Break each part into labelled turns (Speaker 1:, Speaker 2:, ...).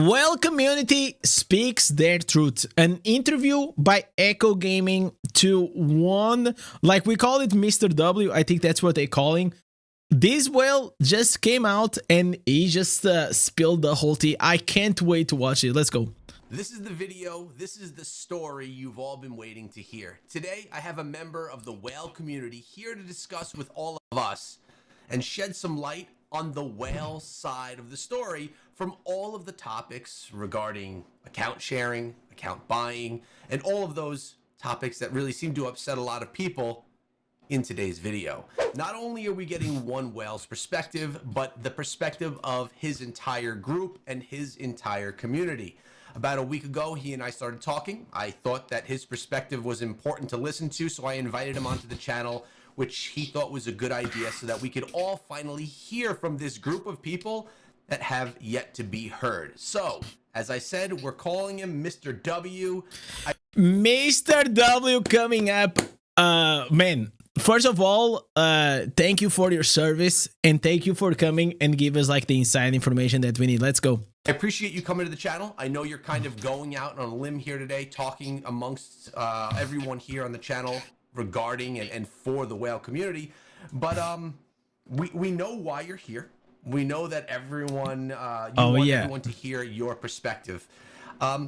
Speaker 1: Well, community speaks their truth. An interview by Echo Gaming to one, like we call it Mr. W. I think that's what they're calling. This whale just came out and he just spilled the whole tea. I can't wait to watch it. Let's go.
Speaker 2: This is the video, this is the story you've all been waiting to hear. Today, I have a member of the whale community here to discuss with all of us and shed some light on the whale side of the story from all of the topics regarding account sharing, account buying, and all of those topics that really seem to upset a lot of people in today's video. Not only are we getting one whale's perspective, but the perspective of his entire group and his entire community. About a week ago, he and I started talking. I thought that his perspective was important to listen to, so I invited him onto the channel, which he thought was a good idea so that we could all finally hear from this group of people that have yet to be heard. So, as I said, we're calling him Mr. W.
Speaker 1: Mr. W coming up. Man, first of all, thank you for your service and thank you for coming and give us like the inside information that we need. Let's go.
Speaker 2: I appreciate you coming to the channel. I know you're kind of going out on a limb here today, talking amongst everyone here on the channel regarding and for the whale community, but we know why you're here. We know that everyone everyone to hear your perspective.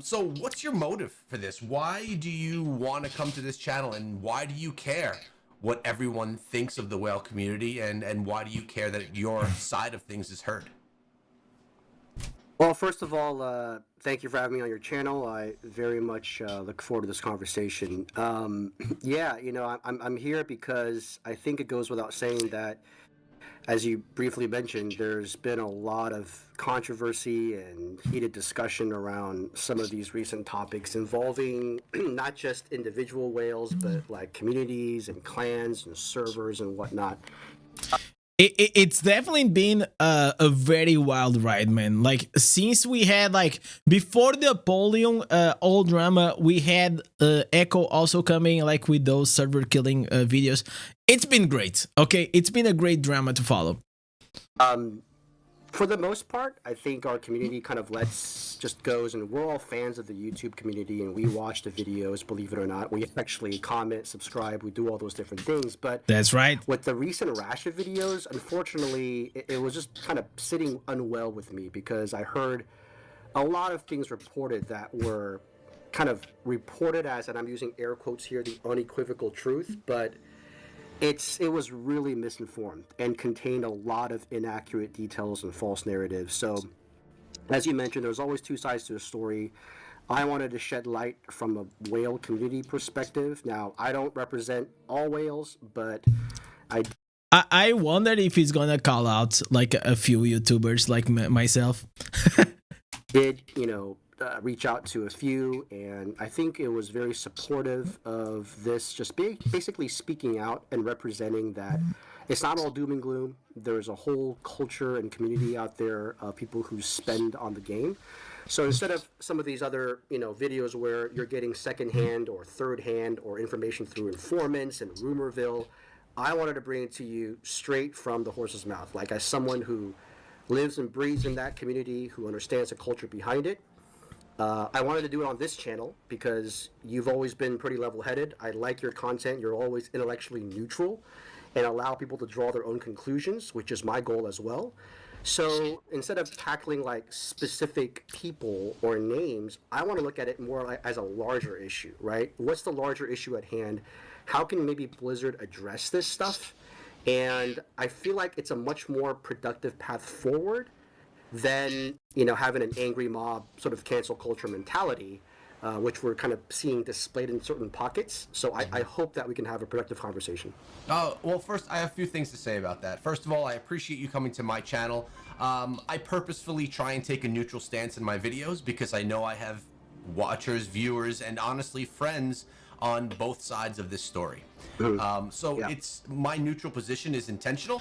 Speaker 2: So what's your motive for this? Why do you want to come to this channel, and why do you care what everyone thinks of the whale community, and why do you care that your side of things is heard?
Speaker 3: Well, first of all, thank you for having me on your channel. I very much look forward to this conversation. Yeah, you know, I'm here because I think it goes without saying that, as you briefly mentioned, there's been a lot of controversy and heated discussion around some of these recent topics involving not just individual whales, but like communities and clans and servers and whatnot.
Speaker 1: It's definitely been a very wild ride, man. Like, since we had, like, before the Napoleon all drama, we had Echo also coming, like, with those server killing videos. It's been great, okay? It's been a great drama to follow.
Speaker 3: For the most part, I think our community kind of just goes, and we're all fans of the YouTube community, and we watch the videos, believe it or not. We actually comment, subscribe, we do all those different things. But
Speaker 1: that's right.
Speaker 3: With the recent Rasha videos, unfortunately, it was just kind of sitting unwell with me, because I heard a lot of things reported that were kind of reported as, and I'm using air quotes here, the unequivocal truth, but it was really misinformed and contained a lot of inaccurate details and false narratives. So, as you mentioned, there's always two sides to a story. I wanted to shed light from a whale community perspective. Now, I don't represent all whales, but
Speaker 1: I wondered if he's gonna call out like a few YouTubers like myself.
Speaker 3: Did, you know, reach out to a few, and I think it was very supportive of this, just basically speaking out and representing that it's not all doom and gloom. There's a whole culture and community out there of people who spend on the game. So instead of some of these other, you know, videos where you're getting secondhand or third hand or information through informants and rumorville, I wanted to bring it to you straight from the horse's mouth, like as someone who lives and breathes in that community, who understands the culture behind it. I wanted to do it on this channel because you've always been pretty level-headed. I like your content. You're always intellectually neutral and allow people to draw their own conclusions, which is my goal as well. So instead of tackling like specific people or names, I want to look at it more like as a larger issue, right? What's the larger issue at hand? How can maybe Blizzard address this stuff? And I feel like it's a much more productive path forward than, you know, having an angry mob sort of cancel culture mentality, which we're kind of seeing displayed in certain pockets. So I hope that we can have a productive conversation.
Speaker 2: Well, first, I have a few things to say about that. First of all, I appreciate you coming to my channel. I purposefully try and take a neutral stance in my videos because I know I have watchers, viewers, and honestly friends on both sides of this story. It's my neutral position is intentional.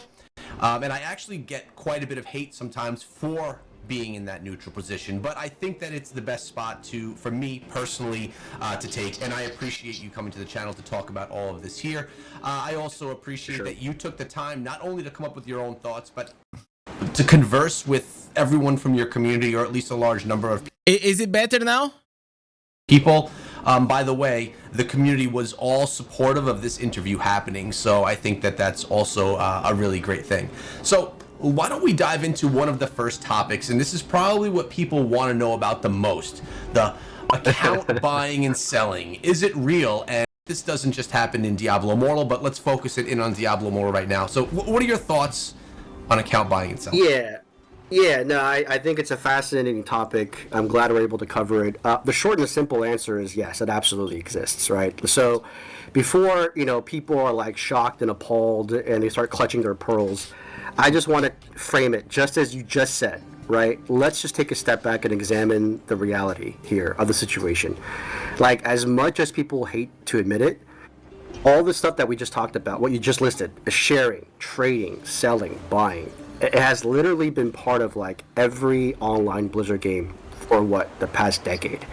Speaker 2: And I actually get quite a bit of hate sometimes for being in that neutral position, but I think that it's the best spot for me personally to take, and I appreciate you coming to the channel to talk about all of this here. I also appreciate that you took the time not only to come up with your own thoughts, but to converse with everyone from your community, or at least a large number of
Speaker 1: Is it better now?
Speaker 2: people. By the way, the community was all supportive of this interview happening, so I think that that's also a really great thing. So why don't we dive into one of the first topics, and this is probably what people want to know about the most: the account buying and selling. Is it real? And this doesn't just happen in Diablo Immortal, but let's focus it in on Diablo Immortal right now. So what are your thoughts on account buying and selling?
Speaker 3: No, I think it's a fascinating topic. I'm glad we're able to cover it. The short and simple answer is yes, it absolutely exists, right? So before, people are like shocked and appalled and they start clutching their pearls, I just want to frame it just as you just said, right? Let's just take a step back and examine the reality here of the situation. Like, as much as people hate to admit it, all the stuff that we just talked about, what you just listed, sharing, trading, selling, buying, it has literally been part of like every online Blizzard game for the past decade.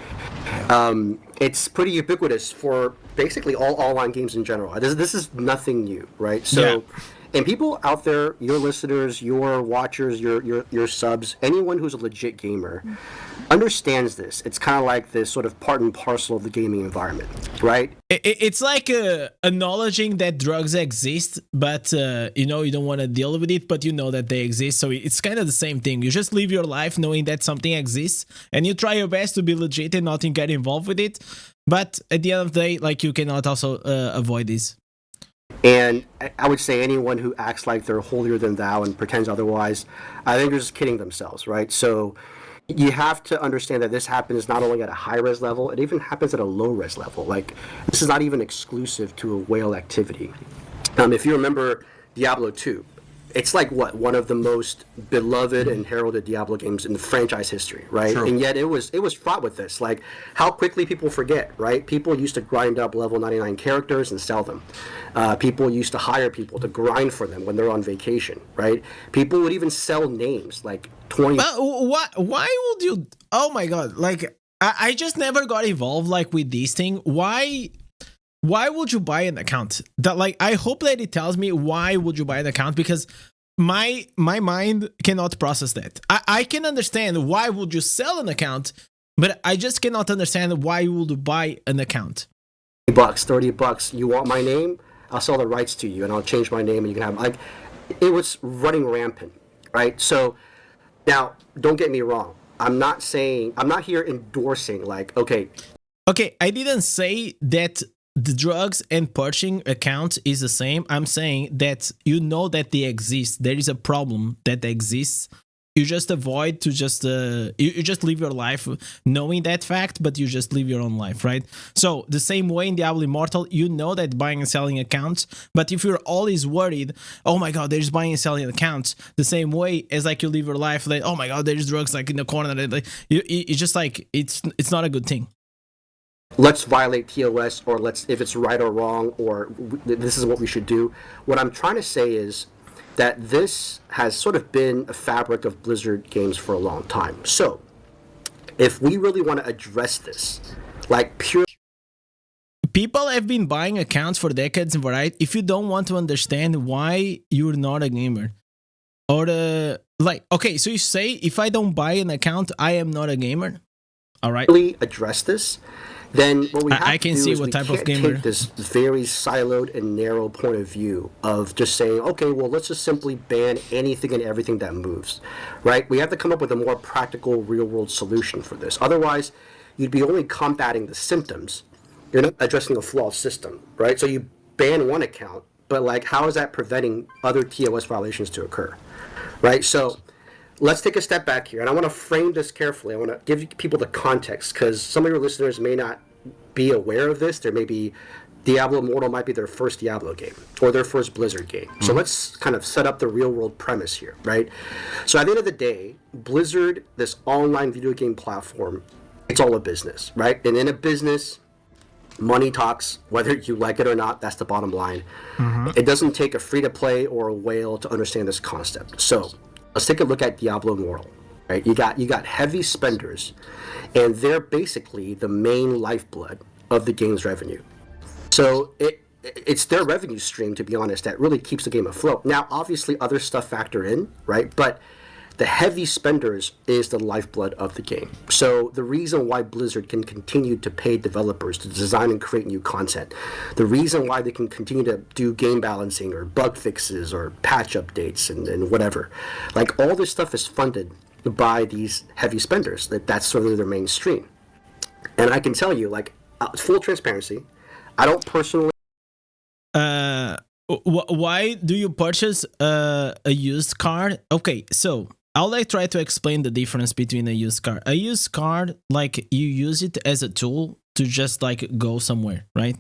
Speaker 3: It's pretty ubiquitous for basically all online games in general. This is nothing new, right? So, and people out there, your listeners, your watchers, your subs, anyone who's a legit gamer understands this. It's kind of like this sort of part and parcel of the gaming environment, right?
Speaker 1: It's like acknowledging that drugs exist, but you don't want to deal with it, but you know that they exist. So it's kind of the same thing. You just live your life knowing that something exists, and you try your best to be legit and not get involved with it. But at the end of the day, like, you cannot also avoid this.
Speaker 3: And I would say anyone who acts like they're holier than thou and pretends otherwise, I think they're just kidding themselves, right? So you have to understand that this happens not only at a high-res level, it even happens at a low-res level. Like, this is not even exclusive to a whale activity. If you remember Diablo 2, it's like one of the most beloved and heralded Diablo games in the franchise history, right?
Speaker 2: True.
Speaker 3: And yet it was fraught with this. Like, how quickly people forget, right? People used to grind up level 99 characters and sell them. People used to hire people to grind for them when they're on vacation, right? People would even sell names, like 20.
Speaker 1: Why would you? Oh my god! Like, I just never got involved like with this thing. Why would you buy an account? That, like, I hope that it tells me why would you buy an account, because my mind cannot process that. I can understand why would you sell an account, but I just cannot understand why would you buy an account.
Speaker 3: $30. You want my name? I'll sell the rights to you, and I'll change my name, and you can have, like, it was running rampant, right? So now, don't get me wrong. I'm not here endorsing, like, okay,
Speaker 1: I didn't say that the drugs and purchasing accounts is the same. I'm saying that that they exist. There is a problem that exists. You just avoid to just you just live your life knowing that fact, but you just live your own life, right? So the same way in Diablo Immortal, that buying and selling accounts, but if you're always worried, oh my god, there's buying and selling accounts, the same way as like you live your life like, oh my god, there's drugs like in the corner, like, you just like it's not a good thing.
Speaker 3: Let's violate TOS, or if it's right or wrong, or this is what we should do. What I'm trying to say is that this has sort of been a fabric of Blizzard games for a long time. So if we really want to address this, like, pure...
Speaker 1: People have been buying accounts for decades, right? If you don't want to understand why you're not a gamer, or okay, so you say, if I don't buy an account, I am not a gamer. All right.
Speaker 3: Really address this, then what we have
Speaker 1: I can
Speaker 3: to do
Speaker 1: see
Speaker 3: is
Speaker 1: what
Speaker 3: we
Speaker 1: type
Speaker 3: can't
Speaker 1: of gamer.
Speaker 3: take this very siloed and narrow point of view of just saying, okay, well, let's just simply ban anything and everything that moves, right? We have to come up with a more practical, real-world solution for this. Otherwise, you'd be only combating the symptoms. You're not addressing a flawed system, right? So you ban one account, but, like, how is that preventing other TOS violations to occur, right? So let's take a step back here, and I want to frame this carefully. I want to give people the context, because some of your listeners may not be aware of this. There may be Diablo Immortal might be their first Diablo game or their first Blizzard game. So let's kind of set up the real-world premise here, right? So at the end of the day, Blizzard, this online video game platform, it's all a business, right? And in a business, money talks, whether you like it or not. That's the bottom line. It doesn't take a free-to-play or a whale to understand this concept. So let's take a look at Diablo Immortal. Right? You got heavy spenders, and they're basically the main lifeblood of the game's revenue. So it's their revenue stream, to be honest, that really keeps the game afloat. Now, obviously, other stuff factor in, right? But the heavy spenders is the lifeblood of the game. So the reason why Blizzard can continue to pay developers to design and create new content, the reason why they can continue to do game balancing or bug fixes or patch updates and whatever, like all this stuff is funded by these heavy spenders. That's sort of their mainstream. And I can tell you, like, full transparency, I don't personally.
Speaker 1: Why do you purchase a used card? Okay, so I'll like try to explain the difference between a used card. A used card, like you use it as a tool to just like go somewhere, right?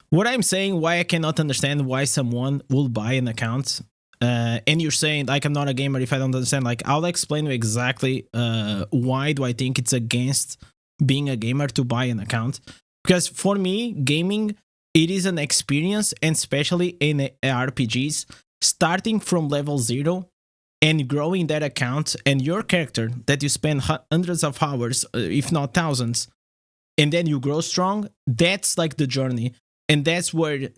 Speaker 1: What I'm saying, why I cannot understand why someone will buy an account, and you're saying like I'm not a gamer if I don't understand. Like I'll explain you exactly why do I think it's against being a gamer to buy an account. Because for me, gaming, it is an experience, and especially in RPGs, starting from level 0 and growing that account and your character that you spend hundreds of hours, if not thousands, and then you grow strong, that's like the journey. And that's where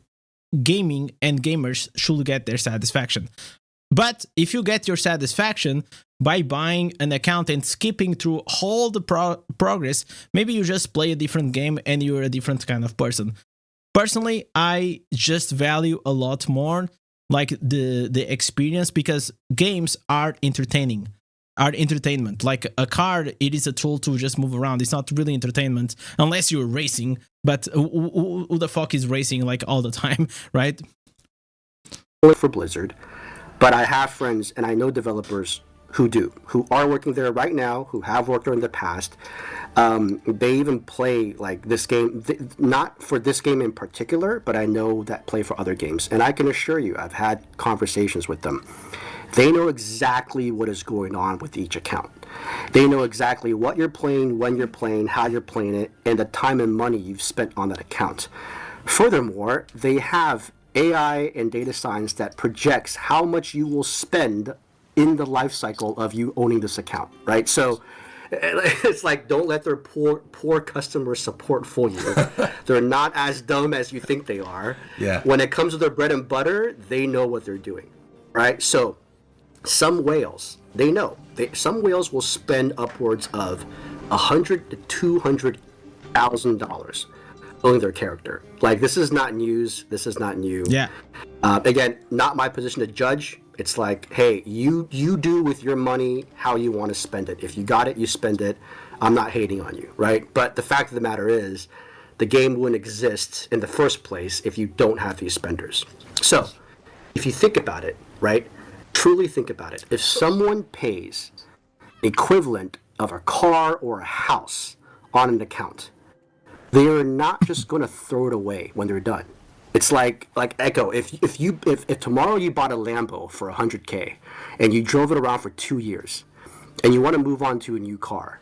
Speaker 1: gaming and gamers should get their satisfaction. But if you get your satisfaction by buying an account and skipping through all the progress, maybe you just play a different game and you're a different kind of person. Personally, I just value a lot more like the experience, because games are entertainment. Like a car, it is a tool to just move around. It's not really entertainment unless you're racing. But who the fuck is racing like all the time, right?
Speaker 3: For Blizzard, but I have friends and I know developers who are working there right now, who have worked there in the past. They even play like this game, not for this game in particular, but I know that play for other games. And I can assure you, I've had conversations with them. They know exactly what is going on with each account. They know exactly what you're playing, when you're playing, how you're playing it, and the time and money you've spent on that account. Furthermore, they have AI and data science that projects how much you will spend in the life cycle of you owning this account, right? So it's like, don't let their poor customer support fool you. They're not as dumb as you think they are.
Speaker 2: Yeah.
Speaker 3: When it comes to their bread and butter, they know what they're doing, right? So some whales, they know. Some whales will spend upwards of $100,000 to $200,000 owning their character. Like, this is not news. This is not new.
Speaker 1: Yeah.
Speaker 3: Again, not my position to judge. It's like, hey, you do with your money how you want to spend it. If you got it, you spend it. I'm not hating on you, right? But the fact of the matter is, the game wouldn't exist in the first place if you don't have these spenders. So, if you think about it, right? Truly think about it. If someone pays the equivalent of a car or a house on an account, they are not just going to throw it away when they're done. It's like Echo. If tomorrow you bought a Lambo for $100K and you drove it around for 2 years, and you want to move on to a new car,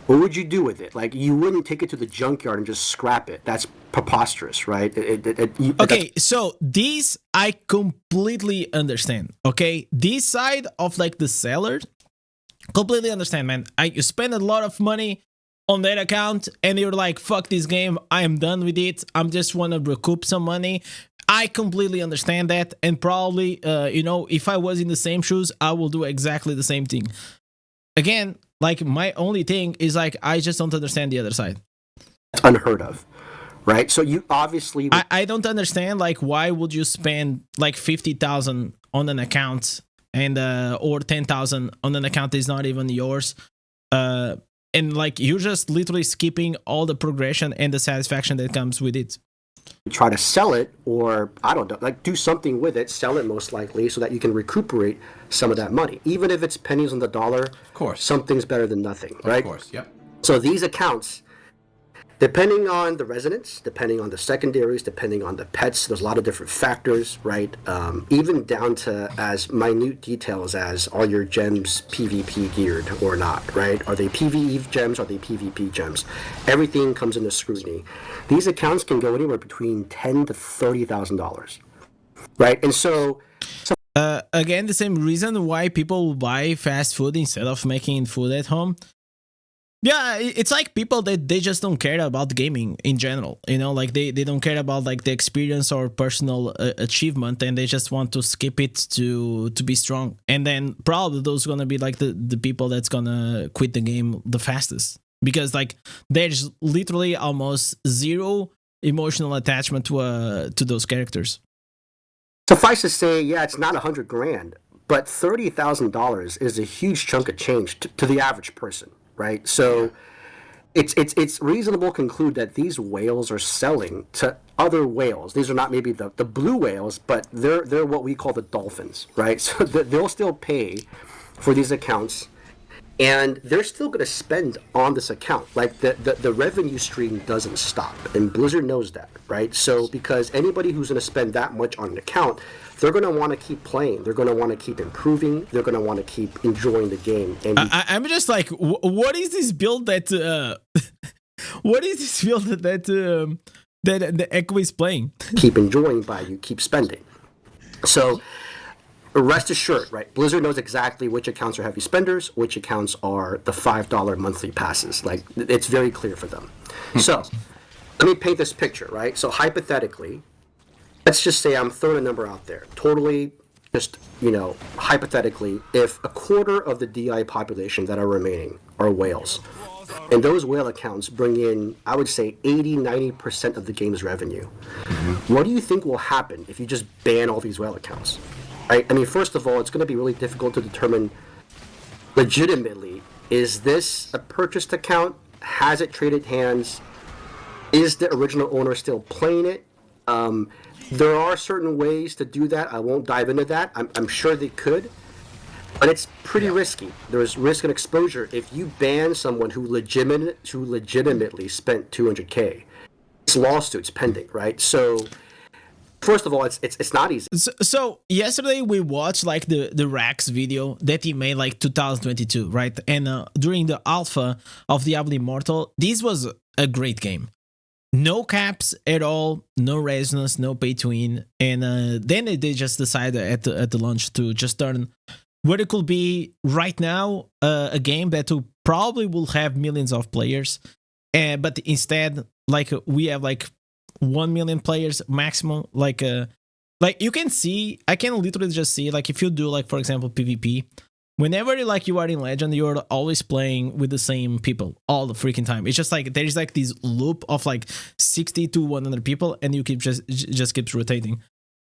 Speaker 3: what would you do with it? Like, you wouldn't take it to the junkyard and just scrap it. That's preposterous, right?
Speaker 1: Okay, so this I completely understand. Okay, this side of like the seller, completely understand, man. You spend a lot of money on that account and you're like, fuck this game, I am done with it, I'm just want to recoup some money. I completely understand that, and probably if I was in the same shoes, I will do exactly the same thing. Again, like, my only thing is like, I just don't understand the other side.
Speaker 3: It's unheard of, right? So you obviously
Speaker 1: I don't understand, like, why would you spend like 50,000 on an account and or 10,000 on an account that is not even yours, and like, you're just literally skipping all the progression and the satisfaction that comes with it.
Speaker 3: Try to sell it, or I don't know, like, do something with it, sell it most likely, so that you can recuperate some of that money. Even if it's pennies on the dollar,
Speaker 2: of course,
Speaker 3: something's better than nothing, right?
Speaker 2: Of course, yep.
Speaker 3: So these accounts, depending on the residence, depending on the secondaries, depending on the pets, there's a lot of different factors, right? Even down to as minute details as, are your gems PvP geared or not, right? Are they PvE gems? Are they PvP gems? Everything comes into scrutiny. These accounts can go anywhere between $10,000 to $30,000, right? And so
Speaker 1: again, the same reason why people buy fast food instead of making food at home. Yeah, it's like people that they just don't care about gaming in general, you know, like they don't care about like the experience or personal achievement, and they just want to skip it to be strong. And then probably those gonna be like the people that's gonna quit the game the fastest, because like there's literally almost zero emotional attachment to those characters.
Speaker 3: Suffice to say, yeah, it's not $100,000, but $30,000 is a huge chunk of change to the average person, right? So it's reasonable to conclude that these whales are selling to other whales. These are not maybe the blue whales, but they're what we call the dolphins, right? So they'll still pay for these accounts, and they're still going to spend on this account. Like the revenue stream doesn't stop, and Blizzard knows that, right? So because anybody who's going to spend that much on an account, they're going to want to keep playing. They're going to want to keep improving. They're going to want to keep enjoying the game. And
Speaker 1: I'm just like, what is this build that? What is this build that that the Echo is playing?
Speaker 3: Keep enjoying by you keep spending. So rest assured, right? Blizzard knows exactly which accounts are heavy spenders, which accounts are the $5 monthly passes. Like, it's very clear for them. So let me paint this picture, right? So hypothetically, let's just say I'm throwing a number out there. Totally just, hypothetically, if a quarter of the DI population that are remaining are whales, and those whale accounts bring in, I would say, 80-90% of the game's revenue, what do you think will happen if you just ban all these whale accounts? Right? I mean, first of all, it's going to be really difficult to determine legitimately, is this a purchased account? Has it traded hands? Is the original owner still playing it? There are certain ways to do that. I won't dive into that. I'm sure they could, but it's pretty risky. There's risk and exposure. If you ban someone who legitimately spent $200K, it's lawsuits pending, right? So first of all, it's not easy.
Speaker 1: So yesterday we watched like the Rax video that he made like 2022, right? And during the alpha of Diablo Immortal, this was a great game. No caps at all, no resonance, no pay to win, and then they just decided at the launch to just turn what it could be right now a game that probably will have millions of players, but instead like we have like 1 million players maximum. Like you can see, I can literally just see like if you do like for example PvP. Whenever like you are in Legend, you're always playing with the same people all the freaking time. It's just like there's like this loop of like 60 to 100 people, and you keep just keeps rotating.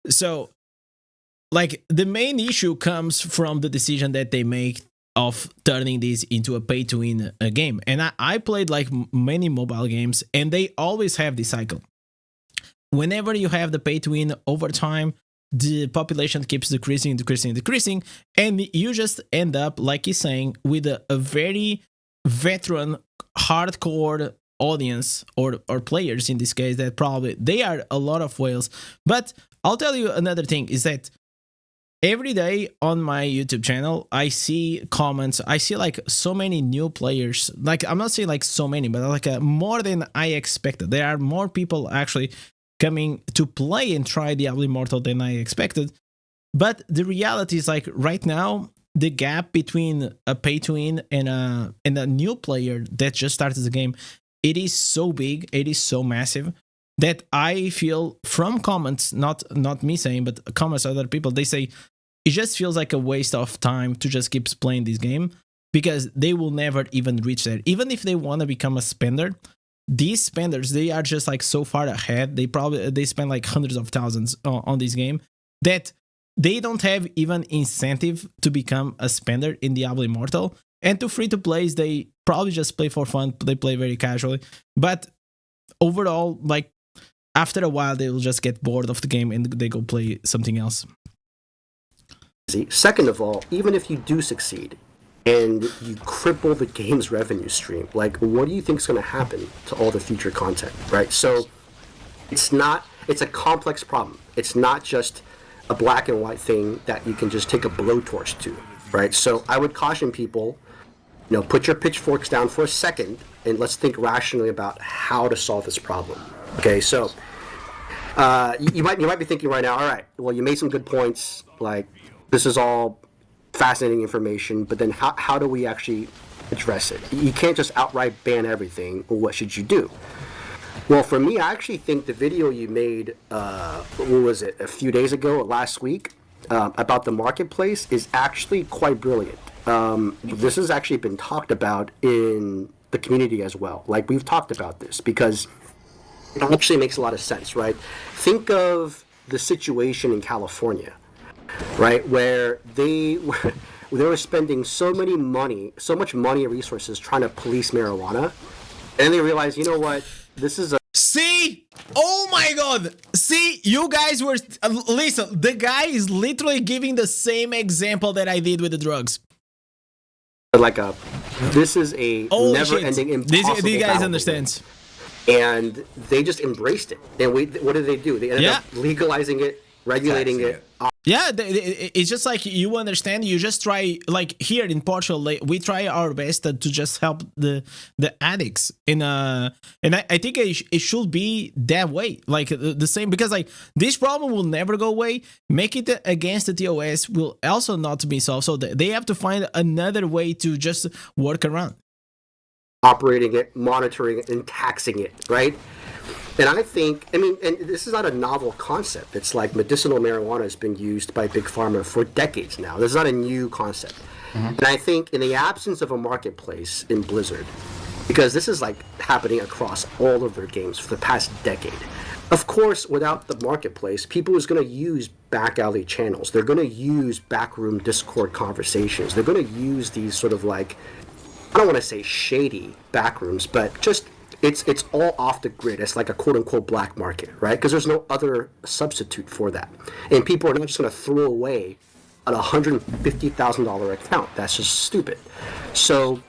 Speaker 1: So like the main issue comes from the decision that they make of turning this into a pay-to-win game. And I played like many mobile games, and they always have this cycle. Whenever you have the pay-to-win over time, the population keeps decreasing, and you just end up, like he's saying, with a very veteran, hardcore audience or players in this case that probably they are a lot of whales. But I'll tell you another thing is that every day on my YouTube channel, I see comments. I see like so many new players. Like I'm not saying like so many, but like more than I expected. There are more people actually coming to play and try Diablo Immortal than I expected. But the reality is like right now, the gap between a pay-to-win and a new player that just started the game, it is so big, it is so massive, that I feel from comments, not me saying, but comments other people, they say it just feels like a waste of time to just keep playing this game because they will never even reach there. Even if they want to become a spender, these spenders, they are just like so far ahead. They spend like hundreds of thousands on this game that they don't have even incentive to become a spender in Diablo Immortal. And to free to plays, they probably just play for fun. They play very casually. But overall, like after a while, they will just get bored of the game and they go play something else.
Speaker 3: Second of all, even if you do succeed and you cripple the game's revenue stream, like what do you think is going to happen to all the future content, right? So it's a complex problem. It's not just a black and white thing that you can just take a blowtorch to, right? So I would caution people, put your pitchforks down for a second and let's think rationally about how to solve this problem. Okay, so you might be thinking right now, all right, well, you made some good points, like this is all fascinating information, but then how do we actually address it. You can't just outright ban everything. Well, what should you do? Well, for me, I actually think the video you made, what was it, a few days ago or last week, about the marketplace is actually quite brilliant. This has actually been talked about in the community as well. Like, we've talked about this because it actually makes a lot of sense, right? Think of the situation in California, right, where they were spending so much money and resources trying to police marijuana, and they realized, you know what, this is a...
Speaker 1: See? Oh my god! See, you guys were... listen, the guy is literally giving the same example that I did with the drugs.
Speaker 3: This is a never-ending, impossible
Speaker 1: these guys
Speaker 3: battle.
Speaker 1: understand.
Speaker 3: And they just embraced it. And what did they do? They ended up legalizing it, regulating it.
Speaker 1: Yeah, it's just like, you understand, you just try, like here in Portugal, we try our best to just help the addicts. And I think it should be that way, like the same, because like this problem will never go away. Make it against the TOS will also not be solved. So they have to find another way to just work around.
Speaker 3: Operating it, monitoring it, and taxing it, right? And I think, and this is not a novel concept. It's like medicinal marijuana has been used by Big Pharma for decades now. This is not a new concept. Mm-hmm. And I think in the absence of a marketplace in Blizzard, because this is like happening across all of their games for the past decade, of course, without the marketplace, people is going to use back alley channels. They're going to use backroom Discord conversations. They're going to use these sort of like, I don't want to say shady backrooms, but just it's all off the grid. It's like a quote-unquote black market, right? Because there's no other substitute for that. And people are not just going to throw away an $150,000 account. That's just stupid. So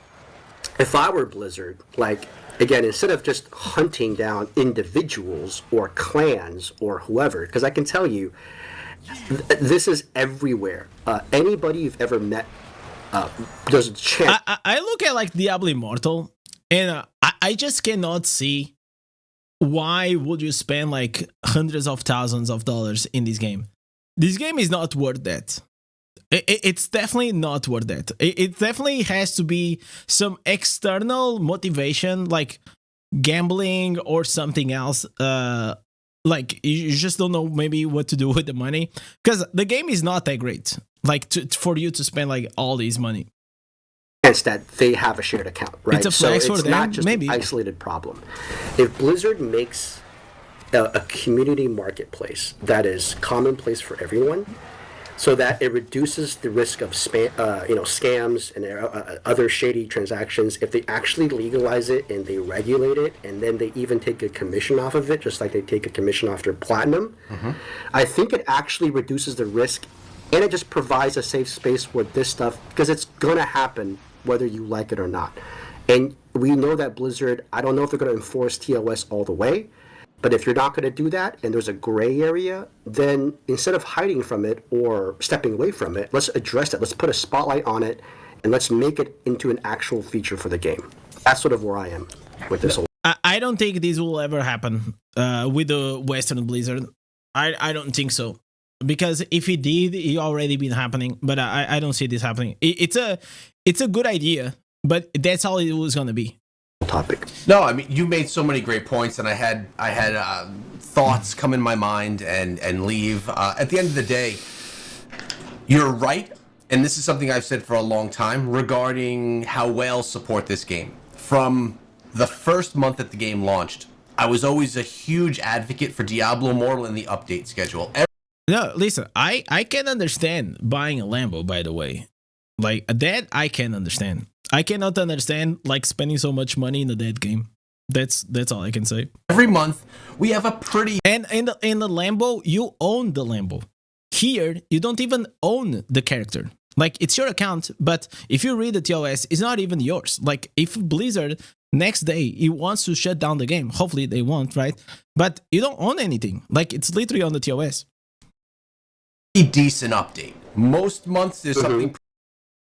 Speaker 3: if I were Blizzard, like, again, instead of just hunting down individuals or clans or whoever, because I can tell you, this is everywhere. Anybody you've ever met, there's a chance.
Speaker 1: I look at like Diablo Immortal, and I just cannot see why would you spend like hundreds of thousands of dollars in this game. This game is not worth that. It's definitely not worth that. It definitely has to be some external motivation, like gambling or something else. Like you just don't know maybe what to do with the money, because the game is not that great. Like for you to spend like all this money.
Speaker 3: That they have a shared account, right?
Speaker 1: It's a flex for them,
Speaker 3: not just
Speaker 1: maybe.
Speaker 3: An isolated problem. If Blizzard makes a community marketplace that is commonplace for everyone, so that it reduces the risk of scams and other shady transactions, if they actually legalize it and they regulate it, and then they even take a commission off of it, just like they take a commission off their platinum, I think it actually reduces the risk, and it just provides a safe space for this stuff, because it's going to happen whether you like it or not. And we know that Blizzard, I don't know if they're going to enforce TOS all the way, but if you're not going to do that and there's a gray area, then instead of hiding from it or stepping away from it, let's address it. Let's put a spotlight on it, and let's make it into an actual feature for the game. That's sort of where I am with this whole...
Speaker 1: I don't think this will ever happen with the Western Blizzard. I don't think so. Because if it did, it already been happening, but I don't see this happening. It's a good idea, but that's all it was gonna be.
Speaker 3: Topic.
Speaker 2: No, I mean, you made so many great points, and I had thoughts come in my mind and leave. At the end of the day, you're right, and this is something I've said for a long time regarding how whales support this game. From the first month that the game launched, I was always a huge advocate for Diablo Immortal and the update schedule.
Speaker 1: No, listen, I can understand buying a Lambo, by the way. Like, that I can understand. I cannot understand, like, spending so much money in a dead game. That's all I can say.
Speaker 2: Every month, we have a pretty...
Speaker 1: And in the Lambo, you own the Lambo. Here, you don't even own the character. Like, it's your account, but if you read the TOS, it's not even yours. Like, if Blizzard, next day, he wants to shut down the game, hopefully they won't, right? But you don't own anything. Like, it's literally on the TOS.
Speaker 2: Decent update. Most months there's something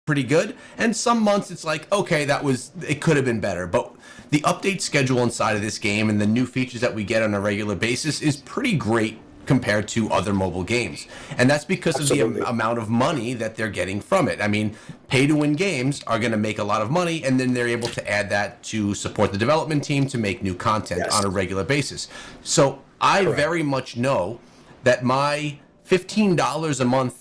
Speaker 2: pretty good, and some months it's like, okay, it could have been better. But the update schedule inside of this game and the new features that we get on a regular basis is pretty great compared to other mobile games. And that's because
Speaker 3: Absolutely.
Speaker 2: of the amount of money that they're getting from it. I mean, pay to win games are going to make a lot of money, and then they're able to add that to support the development team to make new content
Speaker 3: Yes.
Speaker 2: on a regular basis. So I very much know that my $15 a month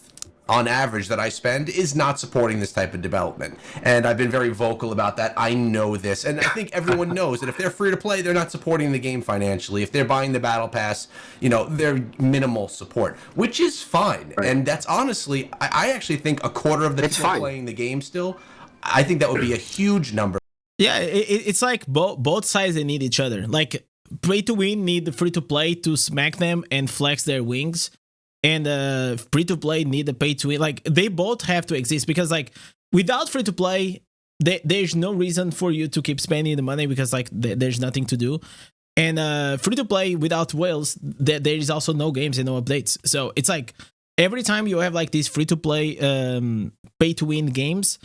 Speaker 2: on average that I spend is not supporting this type of development. And I've been very vocal about that. I know this. And I think everyone knows that if they're free to play, they're not supporting the game financially. If they're buying the battle pass, you know, they're minimal support, which is fine.
Speaker 3: Right.
Speaker 2: And that's honestly, I actually think a quarter of the
Speaker 3: It's
Speaker 2: people
Speaker 3: fine.
Speaker 2: playing the game still, I think that would be a huge number.
Speaker 1: Yeah, it's like both sides, they need each other. Like pay to win need the free to play to smack them and flex their wings, and free to play need the pay to win. Like they both have to exist, because like without free to play, there's no reason for you to keep spending the money, because like there's nothing to do. And free to play without whales, there is also no games and no updates. So it's like every time you have like these free to play pay to win games,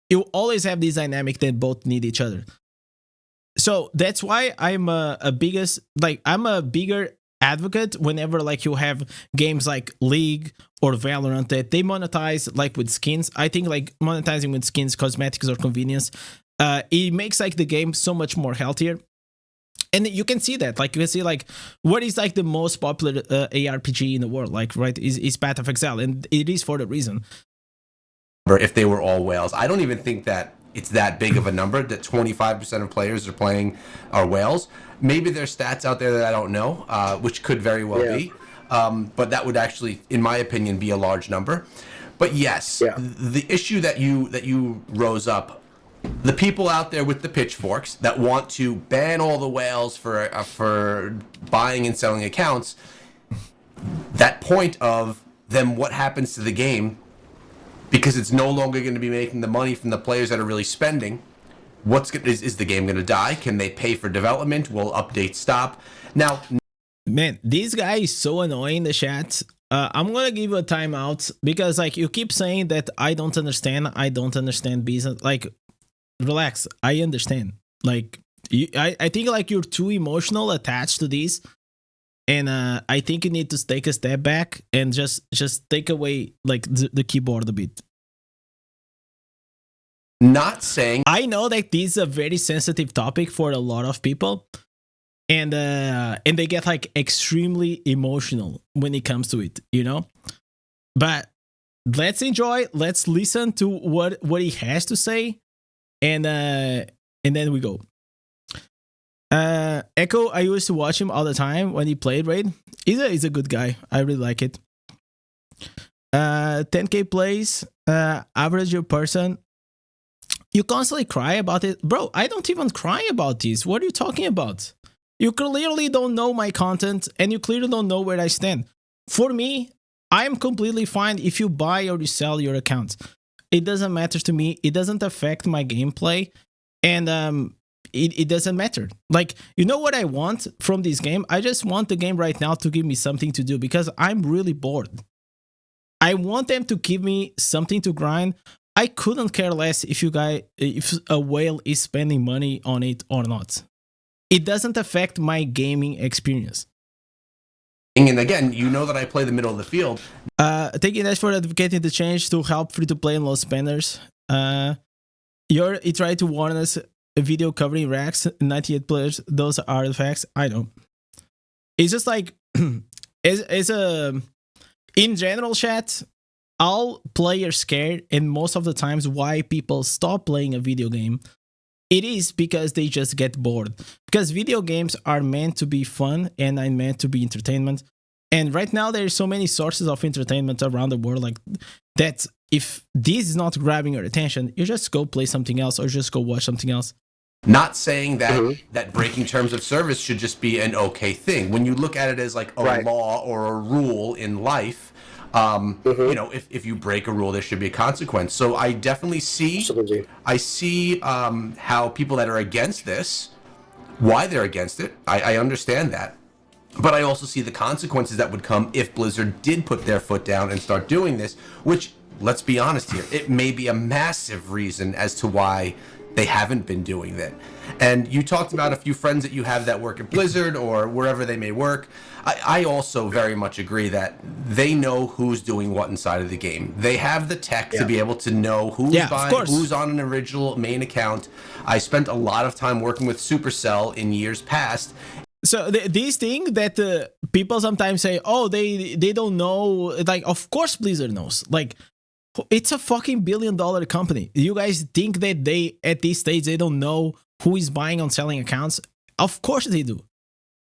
Speaker 1: you always have this dynamic that both need each other. So that's why I'm a bigger advocate whenever like you have games like League or Valorant that they monetize like with skins. I think like monetizing with skins, cosmetics, or convenience, it makes like the game so much more healthier. And you can see that, like you can see like what is like the most popular ARPG in the world, like right is Path of Exile, and it is for the reason.
Speaker 2: If they were all whales, I don't even think that it's that big of a number that 25% of players are playing are whales. Maybe there's stats out there that I don't know, which could very well be. But that would actually, in my opinion, be a large number. But yes, the issue that you rose up, the people out there with the pitchforks that want to ban all the whales for buying and selling accounts, that point of then what happens to the game, because it's no longer going to be making the money from the players that are really spending. Is the game going to die? Can they pay for development? Will updates stop? Now,
Speaker 1: man, this guy is so annoying in the chat. I'm gonna give you a timeout, because like you keep saying that I don't understand business. Like, relax, I understand. Like, I think like you're too emotional attached to this, and I think you need to take a step back and just take away like the keyboard a bit.
Speaker 2: not saying
Speaker 1: I know that this is a very sensitive topic for a lot of people, and they get like extremely emotional when it comes to it, you know. But let's enjoy. Let's listen to what he has to say, and then we go. Echo, I used to watch him all the time when he played Raid. He's a good guy. I really like it. 10k plays, average person. You constantly cry about it. Bro, I don't even cry about this. What are you talking about? You clearly don't know my content, and you clearly don't know where I stand. For me, I am completely fine if you buy or you sell your account. It doesn't matter to me. It doesn't affect my gameplay, and it doesn't matter. Like, you know what I want from this game? I just want the game right now to give me something to do, because I'm really bored. I want them to give me something to grind. I couldn't care less if a whale is spending money on it or not. It doesn't affect my gaming experience.
Speaker 2: And again, you know that I play the middle of the field.
Speaker 1: Thank you guys for advocating the change to help free-to-play and low spenders. You tried to warn us a video covering racks, 98 players. Those are the facts. I know. It's just like, in general, chat, all players scared, and most of the times why people stop playing a video game, it is because they just get bored. Because video games are meant to be fun and are meant to be entertainment. And right now there are so many sources of entertainment around the world, like that. If this is not grabbing your attention, you just go play something else or just go watch something else.
Speaker 2: Not saying that that breaking terms of service should just be an okay thing. When you look at it as like a law or a rule in life, you know, if you break a rule, there should be a consequence. So I definitely see, how people that are against this, why they're against it. I understand that. But I also see the consequences that would come if Blizzard did put their foot down and start doing this, which, let's be honest here, it may be a massive reason as to why they haven't been doing that. And you talked about a few friends that you have that work at Blizzard or wherever they may work. I also very much agree that they know who's doing what inside of the game. They have the tech to be able to know who's buying, who's on an original main account. I spent a lot of time working with Supercell in years past.
Speaker 1: So these things that people sometimes say, oh, they don't know. Like, of course Blizzard knows. Like, it's a fucking $1 billion company. You guys think that they, at this stage, they don't know who is buying and selling accounts? Of course they do.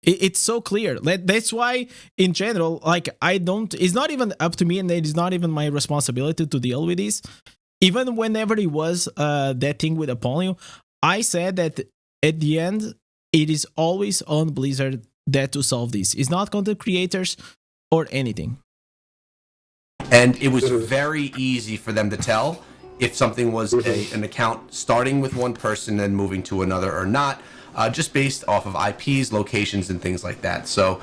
Speaker 1: It's so clear. That's why, in general, like, it's not even up to me, and it is not even my responsibility to deal with this. Even whenever it was that thing with Apollyon, I said that at the end, it is always on Blizzard that to solve this. It's not content creators or anything.
Speaker 2: And it was very easy for them to tell if something was an account starting with one person and moving to another or not, just based off of IPs, locations, and things like that. So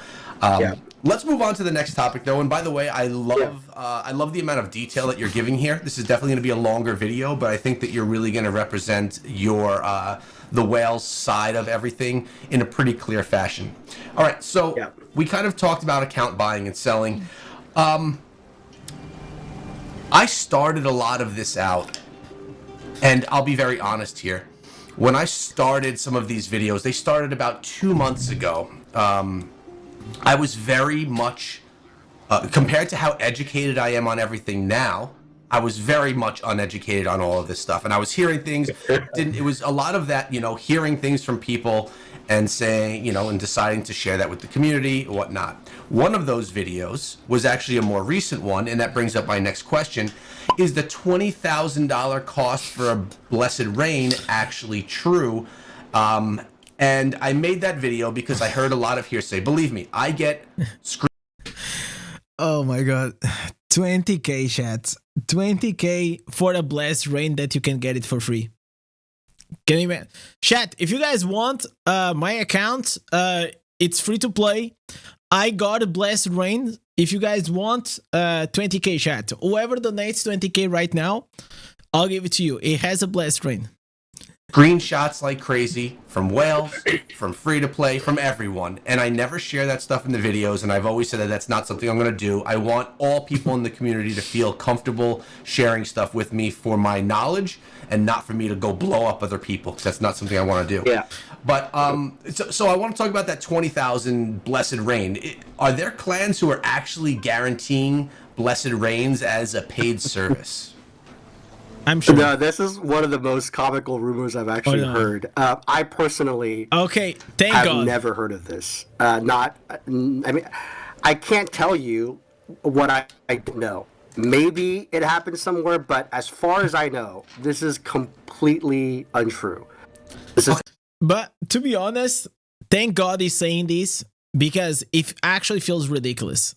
Speaker 2: let's move on to the next topic, though. And by the way, I love the amount of detail that you're giving here. This is definitely going to be a longer video, but I think that you're really going to represent your the whale side of everything in a pretty clear fashion. All right, so we kind of talked about account buying and selling. I started a lot of this out, and I'll be very honest here. When I started some of these videos, they started about 2 months ago. I was very much, compared to how educated I am on everything now, I was very much uneducated on all of this stuff. And I was hearing things, it was a lot of that, hearing things from people and saying, and deciding to share that with the community and whatnot. One of those videos was actually a more recent one, and that brings up my next question. Is the $20,000 cost for a Blessed Rain actually true? And I made that video because I heard a lot of hearsay. Believe me, I get screwed.
Speaker 1: Oh my god. 20k chats. 20k for a Blessed Rain that you can get it for free. Can you imagine? Chat, if you guys want my account, it's free to play. I got a Blessed Rain. If you guys want 20k chat, whoever donates 20k right now, I'll give it to you. It has a Blessed Rain.
Speaker 2: Screenshots like crazy from whales, from free to play, from everyone. And I never share that stuff in the videos, and I've always said that that's not something I'm going to do. I want all people in the community to feel comfortable sharing stuff with me for my knowledge and not for me to go blow up other people, because that's not something I want to do.
Speaker 3: Yeah.
Speaker 2: But so I want to talk about that 20,000 Blessed Rain. Are there clans who are actually guaranteeing Blessed Rains as a paid service?
Speaker 1: I'm sure.
Speaker 3: No, this is one of the most comical rumors I've actually heard. I personally have never heard of this. I mean, I can't tell you what I know. Maybe it happened somewhere, but as far as I know, this is completely untrue.
Speaker 1: But to be honest, thank God he's saying this, because it actually feels ridiculous.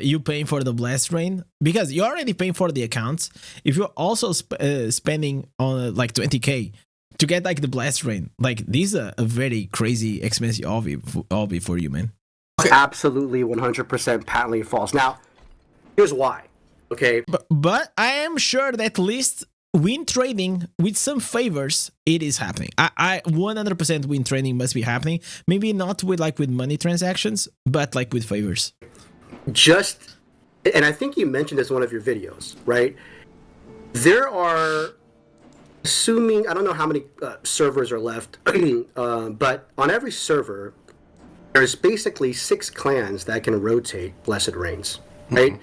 Speaker 1: You paying for the Blessed Rain, because you're already paying for the accounts. If you're also spending on like 20k to get like the Blessed Rain, like this is a very crazy expensive hobby for you, man.
Speaker 3: Absolutely 100% patently false. Now, here's why. Okay,
Speaker 1: but I am sure that at least win trading with some favors, it is happening. I 100% win trading must be happening. Maybe not with money transactions, but like with favors.
Speaker 3: And I think you mentioned this in one of your videos, right? There are, assuming, I don't know how many servers are left, but on every server, there's basically 6 clans that can rotate Blessed Rains, right? Mm-hmm.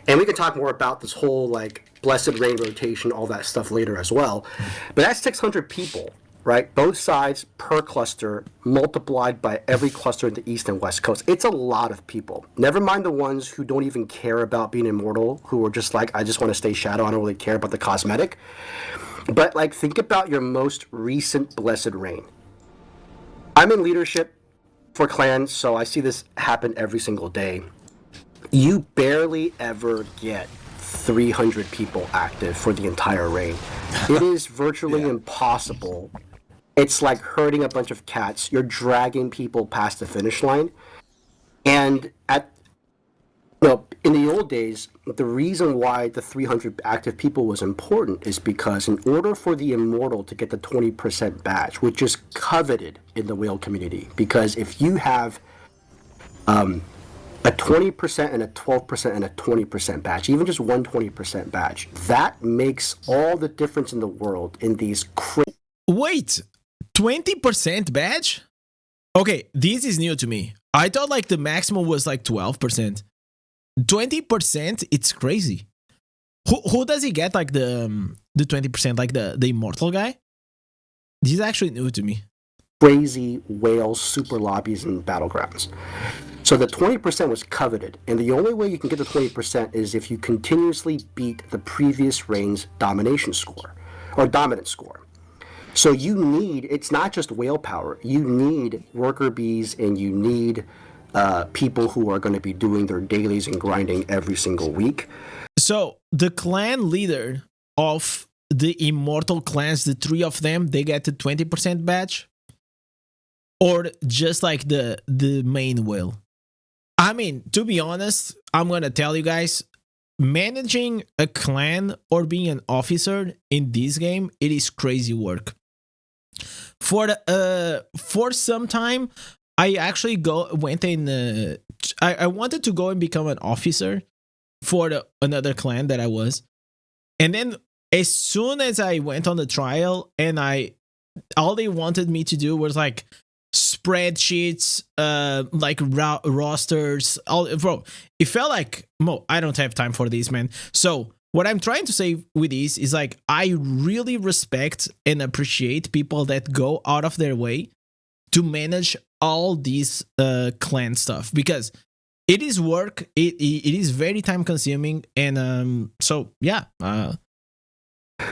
Speaker 3: And we can talk more about this whole Blessed Rain rotation, all that stuff later as well. But that's 600 people, right? Both sides per cluster, multiplied by every cluster in the East and West Coast. It's a lot of people. Never mind the ones who don't even care about being immortal, who are just I just want to stay Shadow, I don't really care about the cosmetic. But think about your most recent Blessed Rain. I'm in leadership for clans, so I see this happen every single day. You barely ever get 300 people active for the entire raid. It is virtually impossible. It's like herding a bunch of cats. You're dragging people past the finish line. And in the old days, the reason why the 300 active people was important is because in order for the Immortal to get the 20% badge, which is coveted in the whale community, because if you have a 20% and a 12% and a 20% badge, even just one 20% badge, that makes all the difference in the world in these crazy...
Speaker 1: Wait, 20% badge? Okay, this is new to me. I thought like the maximum was like 12%. 20%, it's crazy. Who does he get like the 20%, like the Immortal guy? This is actually new to me.
Speaker 3: Crazy whale super lobbies and battlegrounds. So the 20% was coveted, and the only way you can get the 20% is if you continuously beat the previous reign's domination score, or dominant score. So you need, it's not just whale power, you need worker bees and you need people who are going to be doing their dailies and grinding every single week.
Speaker 1: So the clan leader of the Immortal clans, the three of them, they get the 20% badge? Or just like the main whale? I mean, to be honest, I'm going to tell you guys, managing a clan or being an officer in this game, it is crazy work. For some time, I actually went in. I wanted to go and become an officer for another clan that I was, and then as soon as I went on the trial, and all they wanted me to do was like spreadsheets, like rosters. Bro, it felt like, Mo, I don't have time for this, man. So what I'm trying to say with this is like, I really respect and appreciate people that go out of their way to manage all these clan stuff, because it is work. It is very time consuming, and so yeah.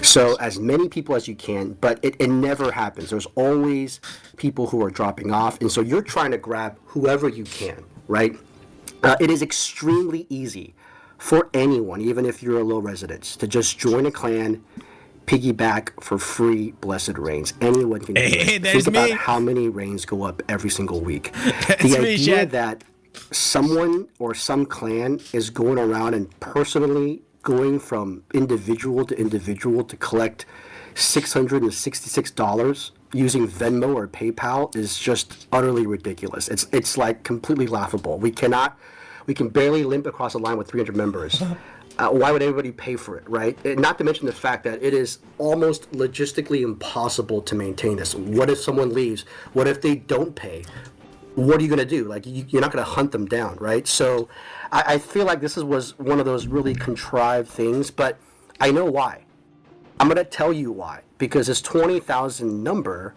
Speaker 3: So as many people as you can, but it never happens. There's always people who are dropping off, and so you're trying to grab whoever you can, right? It is extremely easy for anyone, even if you're a low residence, to just join a clan, piggyback for free blessed reigns. Anyone can do it. Think about how many reigns go up every single week. The idea that someone or some clan is going around and personally going from individual to collect $666 using Venmo or PayPal is just utterly ridiculous. It's like completely laughable. We can barely limp across a line with 300 members. Why would everybody pay for it, right? Not to mention the fact that it is almost logistically impossible to maintain this. What if someone leaves? What if they don't pay? What are you going to do? Like, you're not going to hunt them down, right? So I feel like this was one of those really contrived things, but I know why. I'm going to tell you why. Because this 20,000 number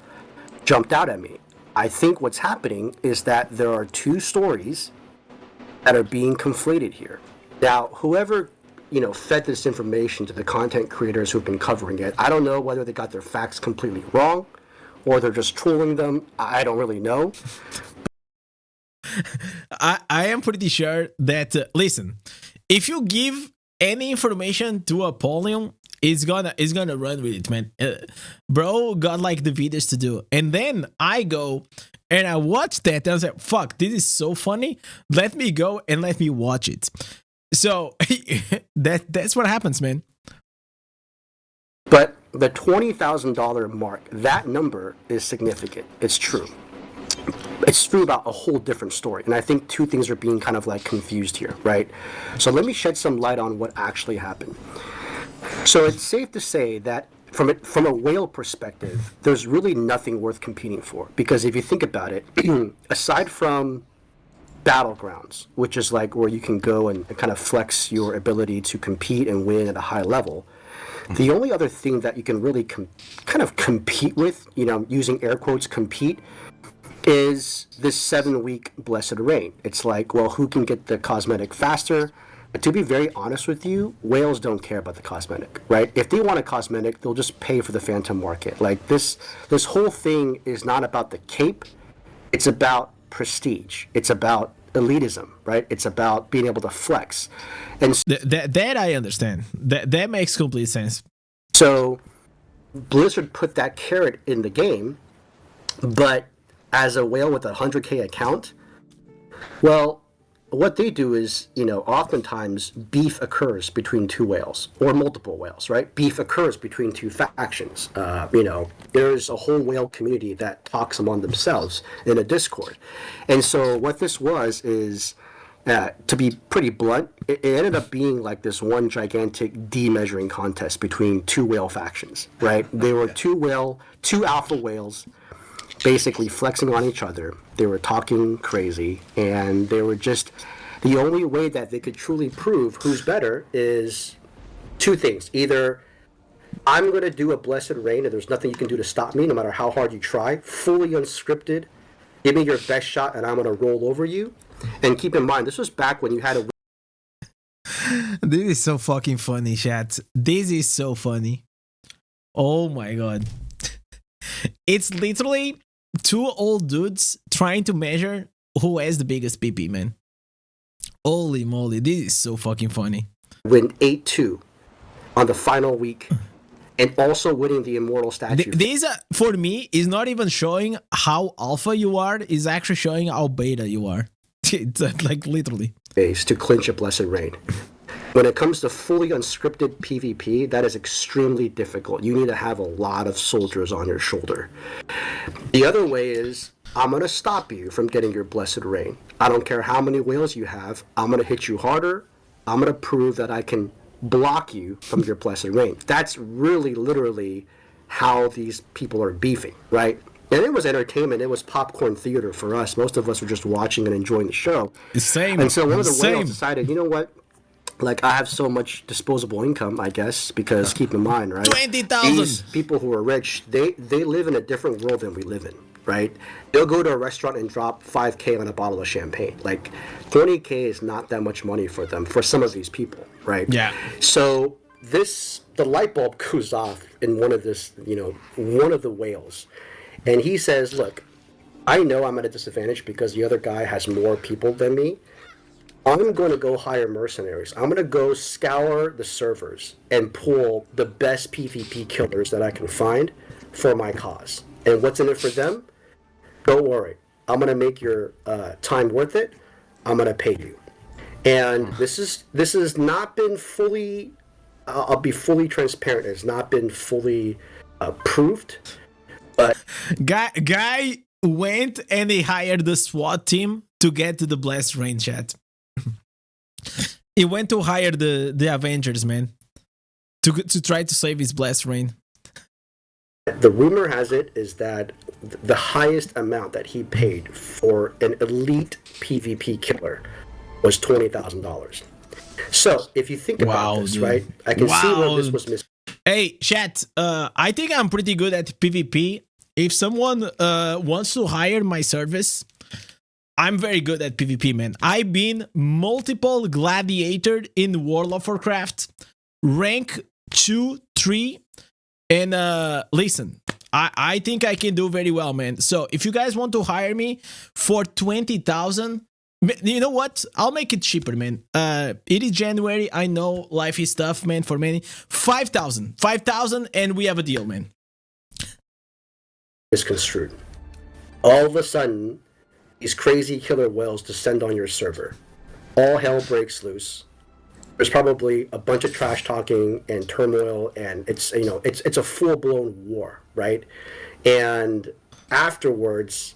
Speaker 3: jumped out at me. I think what's happening is that there are two stories that are being conflated here. Now, whoever fed this information to the content creators who've been covering it, I don't know whether they got their facts completely wrong or they're just trolling them. I don't really know.
Speaker 1: I am pretty sure that, listen, if you give any information to Apollyon, it's gonna run with it, man. Bro got like the videos to do, and then I go and I watch that and I was like, fuck, this is so funny. Let me go and let me watch it. So that's what happens, man.
Speaker 3: But the $20,000 mark, that number is significant. It's true. It's true about a whole different story. And I think two things are being kind of like confused here, right? So let me shed some light on what actually happened. So it's safe to say that from a whale perspective, there's really nothing worth competing for. Because if you think about it, aside from battlegrounds, which is like where you can go and kind of flex your ability to compete and win at a high level, the only other thing that you can really kind of compete with, using air quotes, compete, is this 7-week blessed reign. It's like, well, who can get the cosmetic faster? But to be very honest with you, whales don't care about the cosmetic, right? If they want a cosmetic, they'll just pay for the phantom market. Like this whole thing is not about the cape. It's about prestige. It's about elitism, right? It's about being able to flex. And
Speaker 1: that I understand. That makes complete sense.
Speaker 3: So Blizzard put that carrot in the game, but as a whale with a 100K account, well, what they do is, oftentimes beef occurs between two whales or multiple whales, right? Beef occurs between two factions. There's a whole whale community that talks among themselves in a Discord. And so what this was is, to be pretty blunt, it ended up being like this one gigantic de-measuring contest between two whale factions, right? They were two alpha whales basically flexing on each other. They were talking crazy, and they were just, the only way that they could truly prove who's better is two things. Either I'm going to do a blessed reign and there's nothing you can do to stop me no matter how hard you try, fully unscripted, give me your best shot and I'm going to roll over you. And keep in mind, this was back when you had a...
Speaker 1: This is so fucking funny, chat. This is so funny. Oh my god. It's literally two old dudes trying to measure who has the biggest PP, man. Holy moly, this is so fucking funny.
Speaker 3: Win 8-2 on the final week, and also winning the Immortal statue.
Speaker 1: This, for me, is not even showing how alpha you are, is actually showing how beta you are. It's like literally.
Speaker 3: To clinch a blessed reign. When it comes to fully unscripted PvP, that is extremely difficult. You need to have a lot of soldiers on your shoulder. The other way is, I'm going to stop you from getting your blessed reign. I don't care how many whales you have. I'm going to hit you harder. I'm going to prove that I can block you from your blessed reign. That's really literally how these people are beefing, right? And it was entertainment. It was popcorn theater for us. Most of us were just watching and enjoying the show.
Speaker 1: Same.
Speaker 3: And so one of the whales decided, you know what? Like, I have so much disposable income, I guess, because keep in mind, right?
Speaker 1: 20,000.
Speaker 3: These people who are rich, they live in a different world than we live in, right? They'll go to a restaurant and drop $5K on a bottle of champagne. Like, $20K is not that much money for them, for some of these people, right?
Speaker 1: Yeah.
Speaker 3: So the light bulb goes off in one of the whales. And he says, look, I know I'm at a disadvantage because the other guy has more people than me. I'm going to go hire mercenaries. I'm going to go scour the servers and pull the best PvP killers that I can find for my cause. And what's in it for them? Don't worry. I'm going to make your time worth it. I'm going to pay you. And this has not been fully, I'll be fully transparent, it's not been fully proved. But
Speaker 1: Guy went and he hired the SWAT team to get to the blessed reign, chat. He went to hire the Avengers, man, to try to save his blessed reign.
Speaker 3: The rumor has it is that the highest amount that he paid for an elite PvP killer was $20,000. So if you think about this, dude. Right, I can see where this was missing.
Speaker 1: Hey, chat, I think I'm pretty good at PvP. If someone wants to hire my service, I'm very good at PvP, man. I've been multiple gladiator in World of Warcraft, rank 2, 3, and listen, I think I can do very well, man. So if you guys want to hire me for 20,000, you know what? I'll make it cheaper, man. It is January. I know life is tough, man, for many. 5,000, and we have a deal, man.
Speaker 3: Misconstrued. All of a sudden, these crazy killer whales descend on your server. All hell breaks loose. There's probably a bunch of trash talking and turmoil, and it's a full-blown war, right? And afterwards,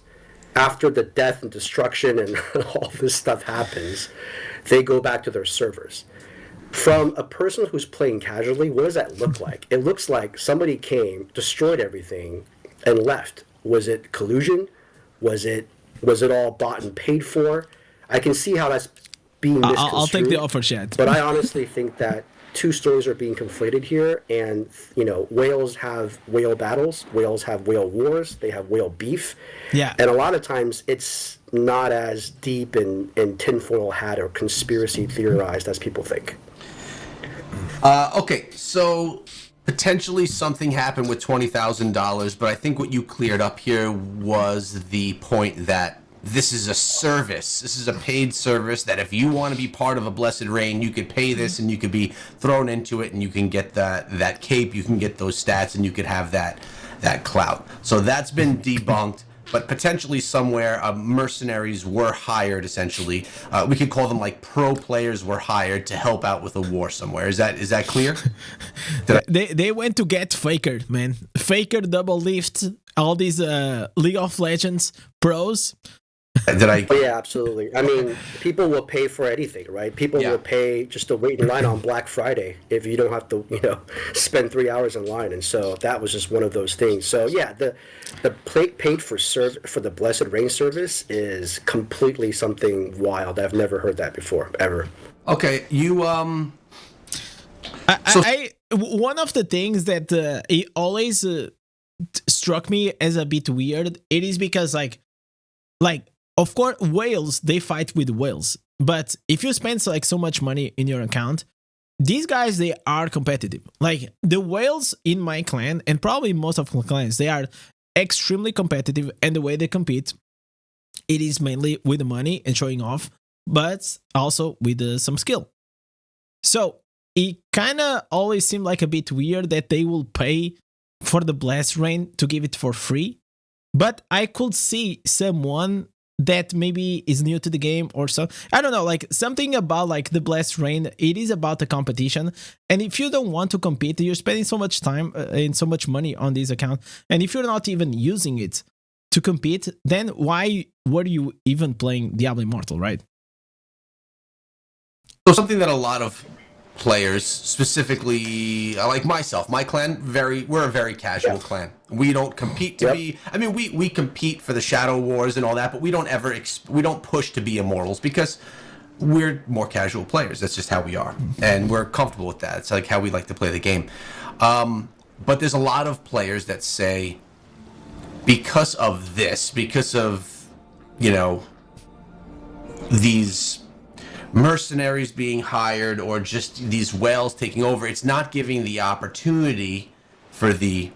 Speaker 3: after the death and destruction and all this stuff happens, they go back to their servers. From a person who's playing casually, what does that look like? It looks like somebody came, destroyed everything, and left. Was it collusion? Was it all bought and paid for? I can see how that's being misconstrued.
Speaker 1: I'll take the offer, chat.
Speaker 3: But I honestly think that two stories are being conflated here, and whales have whale battles, whales have whale wars, they have whale beef.
Speaker 1: Yeah.
Speaker 3: And a lot of times it's not as deep in tinfoil hat or conspiracy theorized as people think.
Speaker 2: Okay, so potentially something happened with $20,000, but I think what you cleared up here was the point that this is a service. This is a paid service that if you want to be part of a blessed reign, you could pay this and you could be thrown into it and you can get that cape, you can get those stats, and you could have that clout. So that's been debunked. but potentially somewhere mercenaries were hired. Essentially, we could call them like pro players were hired to help out with a war somewhere. Is that clear?
Speaker 1: They went to get Faker, man. Faker, double lift, all these League of Legends pros.
Speaker 2: Did I?
Speaker 3: Oh, yeah, absolutely. I mean, people will pay for anything, right? People will pay just to wait in line on Black Friday if you don't have to, spend 3 hours in line. And so that was just one of those things. So yeah, the paid for the Blessed Rain service is completely something wild. I've never heard that before, ever.
Speaker 2: Okay, you
Speaker 1: one of the things that it always struck me as a bit weird. It is because like. Of course, whales, they fight with whales. But if you spend like so much money in your account, these guys, they are competitive. Like the whales in my clan, and probably most of my clans, they are extremely competitive. And the way they compete, it is mainly with the money and showing off, but also with some skill. So it kind of always seemed like a bit weird that they will pay for the Blast Rain to give it for free. But I could see someone that maybe is new to the game or so. I don't know, like something about like the Blast Rain, it is about the competition. And if you don't want to compete, you're spending so much time and so much money on this account. And if you're not even using it to compete, then why were you even playing Diablo Immortal, right?
Speaker 2: So something that a lot of players, specifically like myself, my clan, we're a very casual clan. We don't compete to be. I mean, we compete for the Shadow Wars and all that, but we don't push to be immortals because we're more casual players. That's just how we are, and we're comfortable with that. It's like how we like to play the game. But there's a lot of players that say, because of this, because of these mercenaries being hired or just these whales taking over, it's not giving the opportunity for the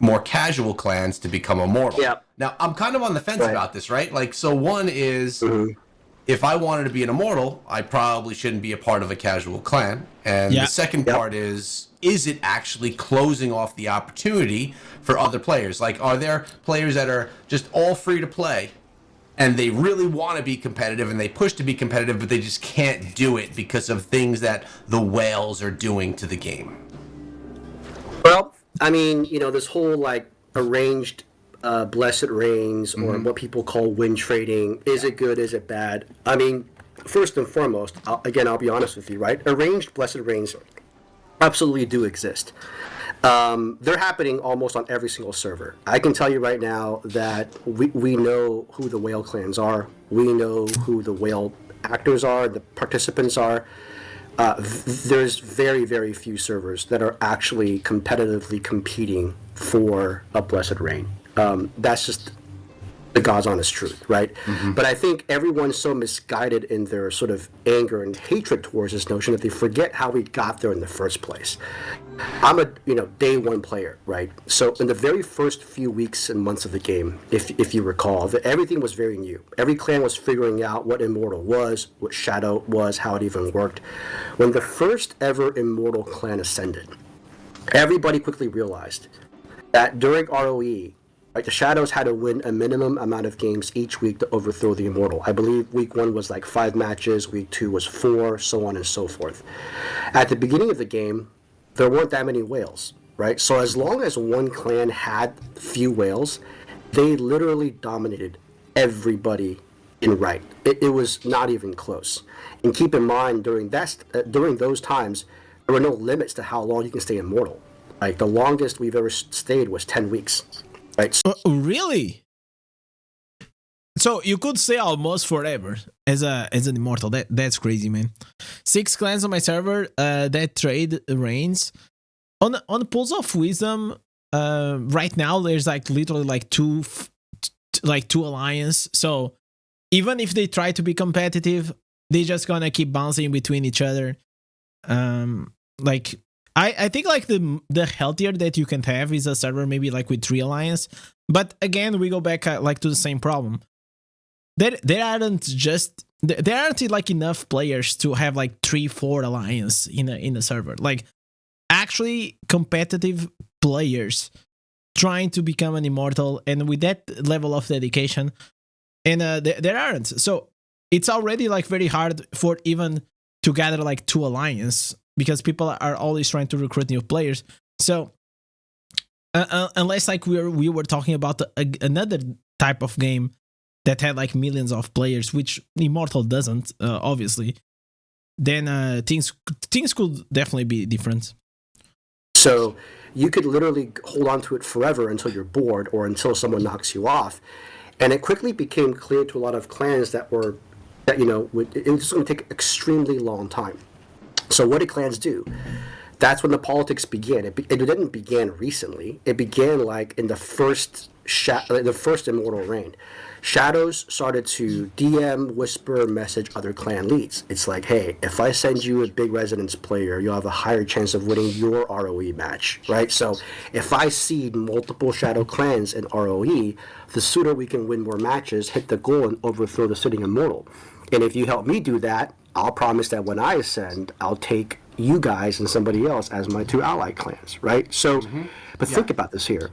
Speaker 2: more casual clans to become immortal. Now, I'm kind of on the fence about this, right? Like, so one is, if I wanted to be an immortal, I probably shouldn't be a part of a casual clan. And the second part is it actually closing off the opportunity for other players? Like, are there players that are just all free to play and they really want to be competitive and they push to be competitive, but they just can't do it because of things that the whales are doing to the game?
Speaker 3: Well, I mean, this whole like arranged blessed rains or what people call win trading, is it good, is it bad? I mean, first and foremost, I'll be honest with you, right? Arranged blessed rains absolutely do exist. They're happening almost on every single server. I can tell you right now that we know who the whale clans are. We know who the whale actors are, the participants are. There's very, very few servers that are actually competitively competing for a blessed rain. That's just the God's honest truth, right? But I think everyone's so misguided in their sort of anger and hatred towards this notion that they forget how we got there in the first place. I'm a day one player, right? So in the very first few weeks and months of the game, if you recall, everything was very new. Every clan was figuring out what Immortal was, what Shadow was, how it even worked. When the first ever Immortal clan ascended, everybody quickly realized that during ROE, the Shadows had to win a minimum amount of games each week to overthrow the Immortal. I believe week 1 was like 5 matches, week 2 was 4, so on and so forth. At the beginning of the game, there weren't that many whales, right? So as long as one clan had few whales, they literally dominated everybody in right. It was not even close. And keep in mind, during those times, there were no limits to how long you can stay immortal. Like the longest we've ever stayed was 10 weeks. Right.
Speaker 1: Really? So you could say almost forever as an immortal. That's crazy, man. 6 clans on my server that trade reigns. On Pools of Wisdom, right now there's like literally like two alliance. So even if they try to be competitive, they just gonna keep bouncing between each other. I think like the healthier that you can have is a server maybe like with 3 alliance, but again we go back like to the same problem. There aren't like enough players to have like 3-4 alliance in a server. Like actually competitive players trying to become an immortal, and with that level of dedication, and there aren't. So it's already like very hard for even to gather like 2 alliance, because people are always trying to recruit new players. So unless like we were talking about another type of game that had like millions of players, which Immortal doesn't, obviously, then things could definitely be different.
Speaker 3: So you could literally hold on to it forever until you're bored or until someone knocks you off. And it quickly became clear to a lot of clans that it was going to take extremely long time. So what did clans do? That's when the politics began. It didn't begin recently. It began like in the first Immortal reign. Shadows started to DM, whisper, message other clan leads. It's like, hey, if I send you a big resonance player, you'll have a higher chance of winning your ROE match, right? So if I seed multiple Shadow clans in ROE, the sooner we can win more matches, hit the goal, and overthrow the sitting Immortal. And if you help me do that, I'll promise that when I ascend, I'll take you guys and somebody else as my 2 ally clans, right? So, but think about this here.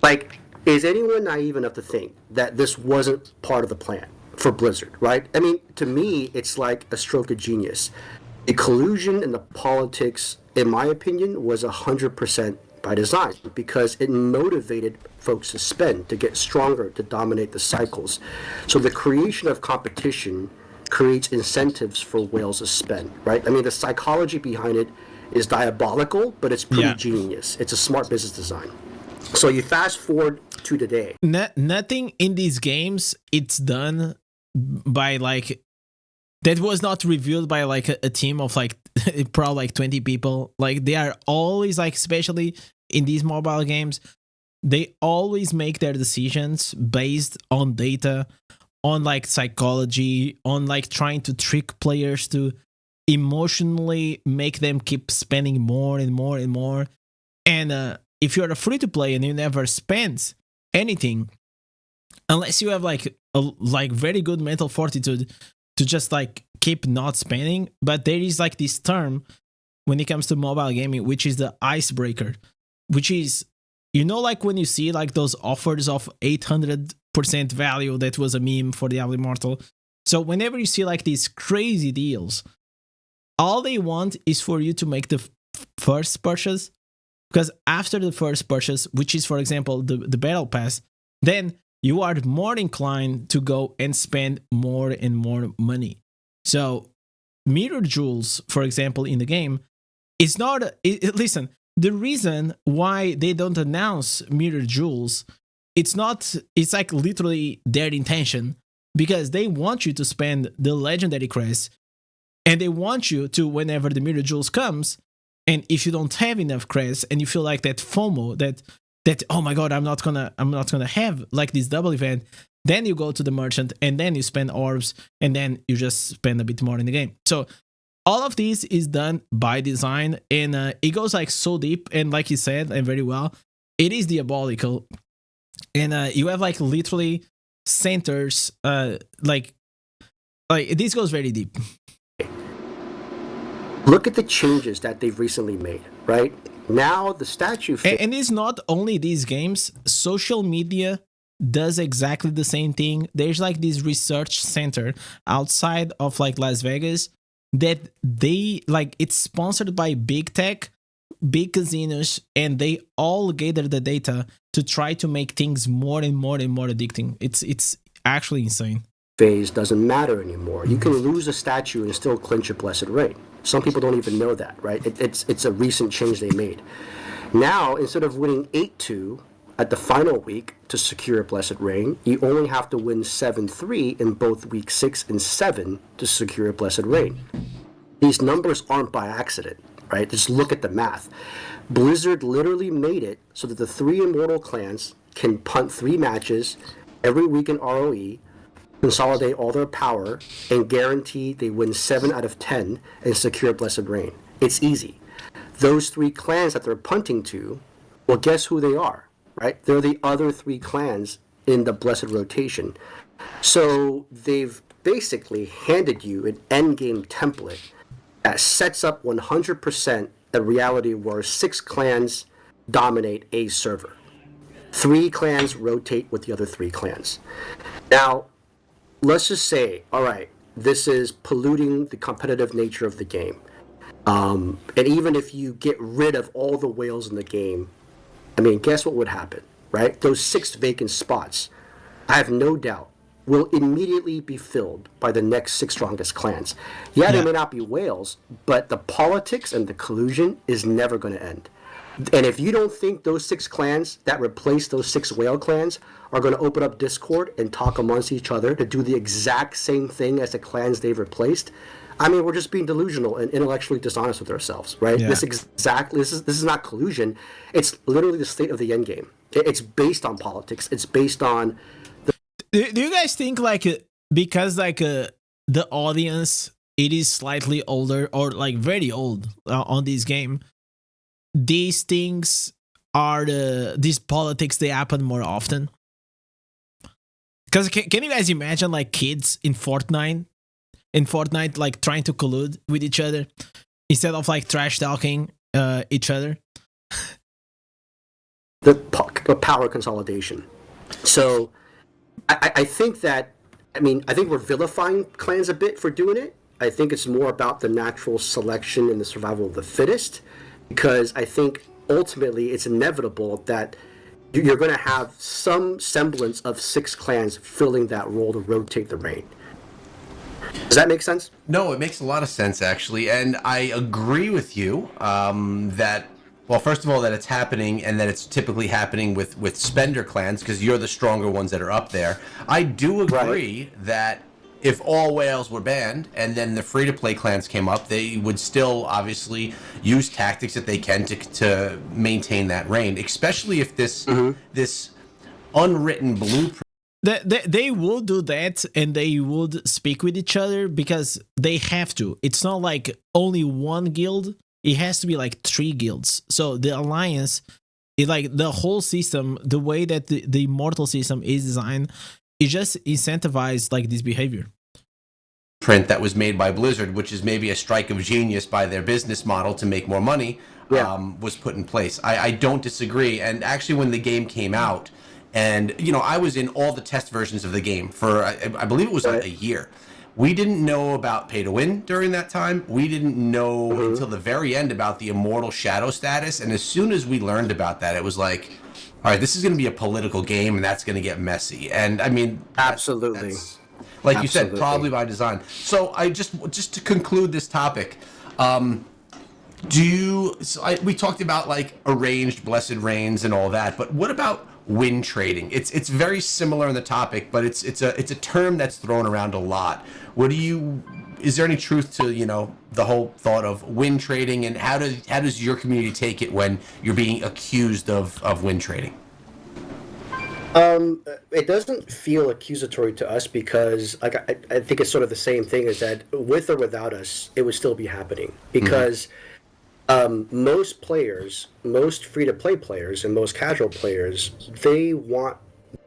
Speaker 3: Like, is anyone naive enough to think that this wasn't part of the plan for Blizzard, right? I mean, to me, it's like a stroke of genius. The collusion and the politics, in my opinion, was 100% by design, because it motivated folks to spend, to get stronger, to dominate the cycles. So the creation of competition creates incentives for whales to spend, right? I mean, the psychology behind it is diabolical, but it's pretty genius. It's a smart business design. So you fast forward to today.
Speaker 1: Nothing in these games it's done by like that was not revealed by like a team of like probably like 20 people. Like they are always like, especially in these mobile games, they always make their decisions based on data, on like psychology, on like trying to trick players to emotionally make them keep spending more and more and more. And if you're a free to play and you never spend anything, unless you have like very good mental fortitude to just like keep not spending. But there is like this term when it comes to mobile gaming, which is the icebreaker, which is, like when you see like those offers of 800% value, that was a meme for Diablo Immortal. So whenever you see like these crazy deals, all they want is for you to make the first purchase. Because after the first purchase, which is, for example, the Battle Pass, then you are more inclined to go and spend more and more money. So Mirror Jewels, for example, in the game, is not... listen, the reason why they don't announce Mirror Jewels, it's like literally their intention, because they want you to spend the Legendary Crest, and they want you to, whenever the Mirror Jewels comes, and if you don't have enough crests and you feel like that FOMO, that oh my god, I'm not gonna have like this double event, then you go to the merchant and then you spend orbs and then you just spend a bit more in the game. So all of this is done by design, and it goes like so deep, and like you said, and very well, it is diabolical. And you have like literally centers, like this goes very deep.
Speaker 3: Look at the changes that they've recently made, right? Now the statue...
Speaker 1: And it's not only these games. Social media does exactly the same thing. There's like this research center outside of like Las Vegas that they like, it's sponsored by big tech, big casinos, and they all gather the data to try to make things more and more and more addicting. It's actually insane.
Speaker 3: Phase doesn't matter anymore. You can lose a statue and still clinch a blessed reign. Some people don't even know that, right? It's a recent change they made. Now, instead of winning 8-2 at the final week to secure a blessed reign, you only have to win 7-3 in both week 6 and 7 to secure a blessed reign. These numbers aren't by accident, right? Just look at the math. Blizzard literally made it so that the 3 Immortal clans can punt 3 matches every week in ROE, consolidate all their power, and guarantee they win 7 out of 10 and secure blessed reign. It's easy. Those 3 clans that they're punting to, well, guess who they are, right? They're the other 3 clans in the blessed rotation. So they've basically handed you an endgame template that sets up 100% a reality where 6 clans dominate a server. 3 clans rotate with the other 3 clans. Now, let's just say, all right, this is polluting the competitive nature of the game. And even if you get rid of all the whales in the game, I mean, guess what would happen, right? Those 6 vacant spots, I have no doubt, will immediately be filled by the next 6 strongest clans. Yeah, there may not be whales, but the politics and the collusion is never going to end. And if you don't think those 6 clans that replace those 6 whale clans are going to open up Discord and talk amongst each other to do the exact same thing as the clans they've replaced, I mean, we're just being delusional and intellectually dishonest with ourselves, right?
Speaker 1: Yeah.
Speaker 3: This is not collusion. It's literally the state of the endgame. It's based on politics. It's based on.
Speaker 1: Do you guys think like because like the audience it is slightly older or like very old on this game, these things are these politics they happen more often? Because can you guys imagine like kids in Fortnite like trying to collude with each other instead of like trash talking each other?
Speaker 3: The power consolidation. So I think that, I think we're vilifying clans a bit for doing it. I think it's more about the natural selection and the survival of the fittest, because I think ultimately it's inevitable that you're going to have some semblance of 6 clans filling that role to rotate the reign. Does that make sense?
Speaker 2: No, it makes a lot of sense, actually. And I agree with you that, well, first of all, that it's happening and that it's typically happening with spender clans because you're the stronger ones that are up there. I do agree that if all whales were banned and then the free-to-play clans came up, they would still obviously use tactics that they can to maintain that reign, especially if this unwritten blueprint.
Speaker 1: They will do that and they would speak with each other because they have to. It's not like only one guild. It has to be like 3 guilds. So the alliance is like the whole system, the way that the Immortal system is designed, it just incentivizes like this behavior.
Speaker 2: Print that was made by Blizzard, which is maybe a strike of genius by their business model to make more money, was put in place. I don't disagree. And actually when the game came out, and, I was in all the test versions of the game for, I believe it was like a year. We didn't know about pay to win during that time. We didn't know until the very end about the Immortal Shadow status. And as soon as we learned about that, it was like, all right, this is going to be a political game and that's going to get messy. And I mean,
Speaker 3: absolutely.
Speaker 2: Like you said, probably by design. So I just to conclude this topic, we talked about like arranged blessed reigns and all that, but what about win trading? It's very similar in the topic, but it's a term that's thrown around a lot. Is there any truth to the whole thought of win trading, and how does your community take it when you're being accused of win trading?
Speaker 3: It doesn't feel accusatory to us because I think it's sort of the same thing, is that with or without us, it would still be happening because. Most players, most free-to-play players and most casual players, they want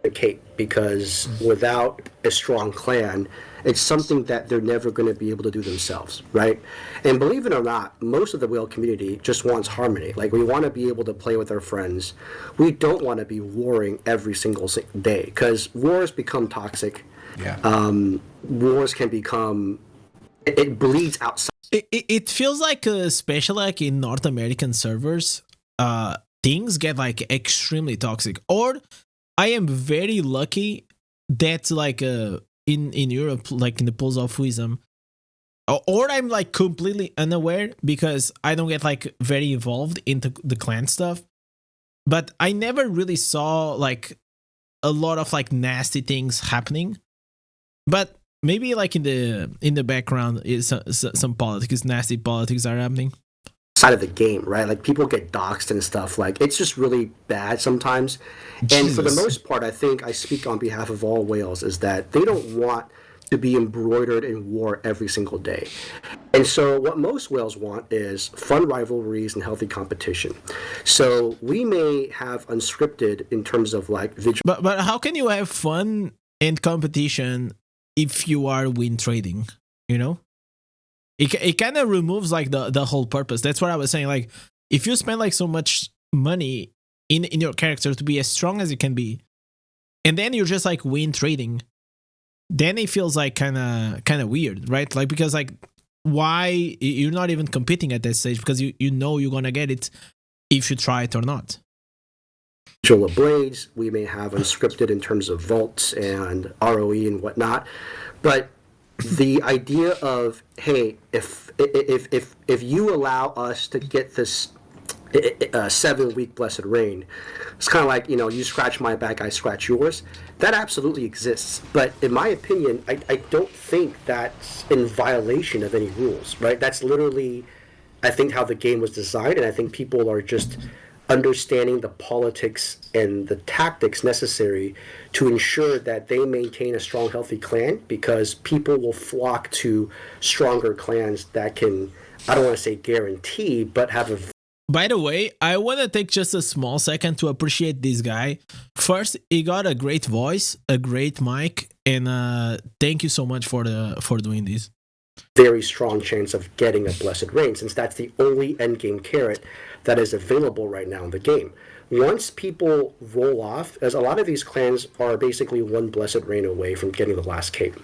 Speaker 3: the cape because without a strong clan, it's something that they're never going to be able to do themselves, right? And believe it or not, most of the whale community just wants harmony. Like, we want to be able to play with our friends. We don't want to be warring every single day because wars become toxic.
Speaker 2: Yeah.
Speaker 3: Wars can become... It bleeds outside.
Speaker 1: It feels like, especially like in North American servers, things get like extremely toxic. Or I am very lucky that like in Europe, like in the pools of wisdom, or I'm like completely unaware because I don't get like very involved into the clan stuff. But I never really saw like a lot of like nasty things happening. But maybe like in the background is some politics, nasty politics are happening.
Speaker 3: Side of the game, right? Like people get doxxed and stuff. Like it's just really bad sometimes.
Speaker 1: Jesus.
Speaker 3: And for the most part, I think I speak on behalf of all whales, is that they don't want to be embroidered in war every single day. And so what most whales want is fun rivalries and healthy competition. So we may have unscripted in terms of like
Speaker 1: but how can you have fun and competition if you are win trading? It kind of removes like the whole purpose. That's what I was saying. Like if you spend like so much money in your character to be as strong as it can be, and then you're just like win trading, then it feels like kind of weird, right? Like, because like, why you're not even competing at that stage, because you know you're gonna get it if you try it or not.
Speaker 3: Of blades, we may have unscripted in terms of vaults and ROE and whatnot, but the idea of, hey, if you allow us to get this 7-week blessed rain, it's kind of like, you scratch my back, I scratch yours. That absolutely exists, but in my opinion, I don't think that's in violation of any rules, right? That's literally, I think, how the game was designed, and I think people are just understanding the politics and the tactics necessary to ensure that they maintain a strong, healthy clan, because people will flock to stronger clans that can, I don't want to say guarantee, but have a...
Speaker 1: By the way, I want to take just a small second to appreciate this guy. First, he got a great voice, a great mic, and thank you so much for doing this.
Speaker 3: Very strong chance of getting a blessed rain, since that's the only endgame carrot that is available right now in the game. Once people roll off, as a lot of these clans are basically one blessed rain away from getting the last cape,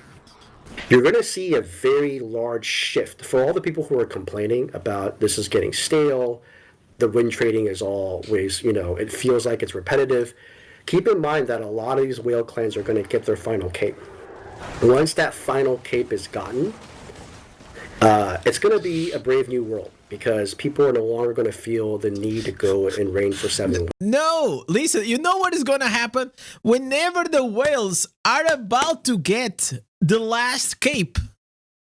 Speaker 3: you're going to see a very large shift. For all the people who are complaining about this is getting stale, the win trading is always, it feels like it's repetitive, keep in mind that a lot of these whale clans are going to get their final cape. Once that final cape is gotten, it's going to be a brave new world, because people are no longer going to feel the need to go and reign for 7 weeks.
Speaker 1: No, listen, you know what is going to happen? Whenever the whales are about to get the last cape,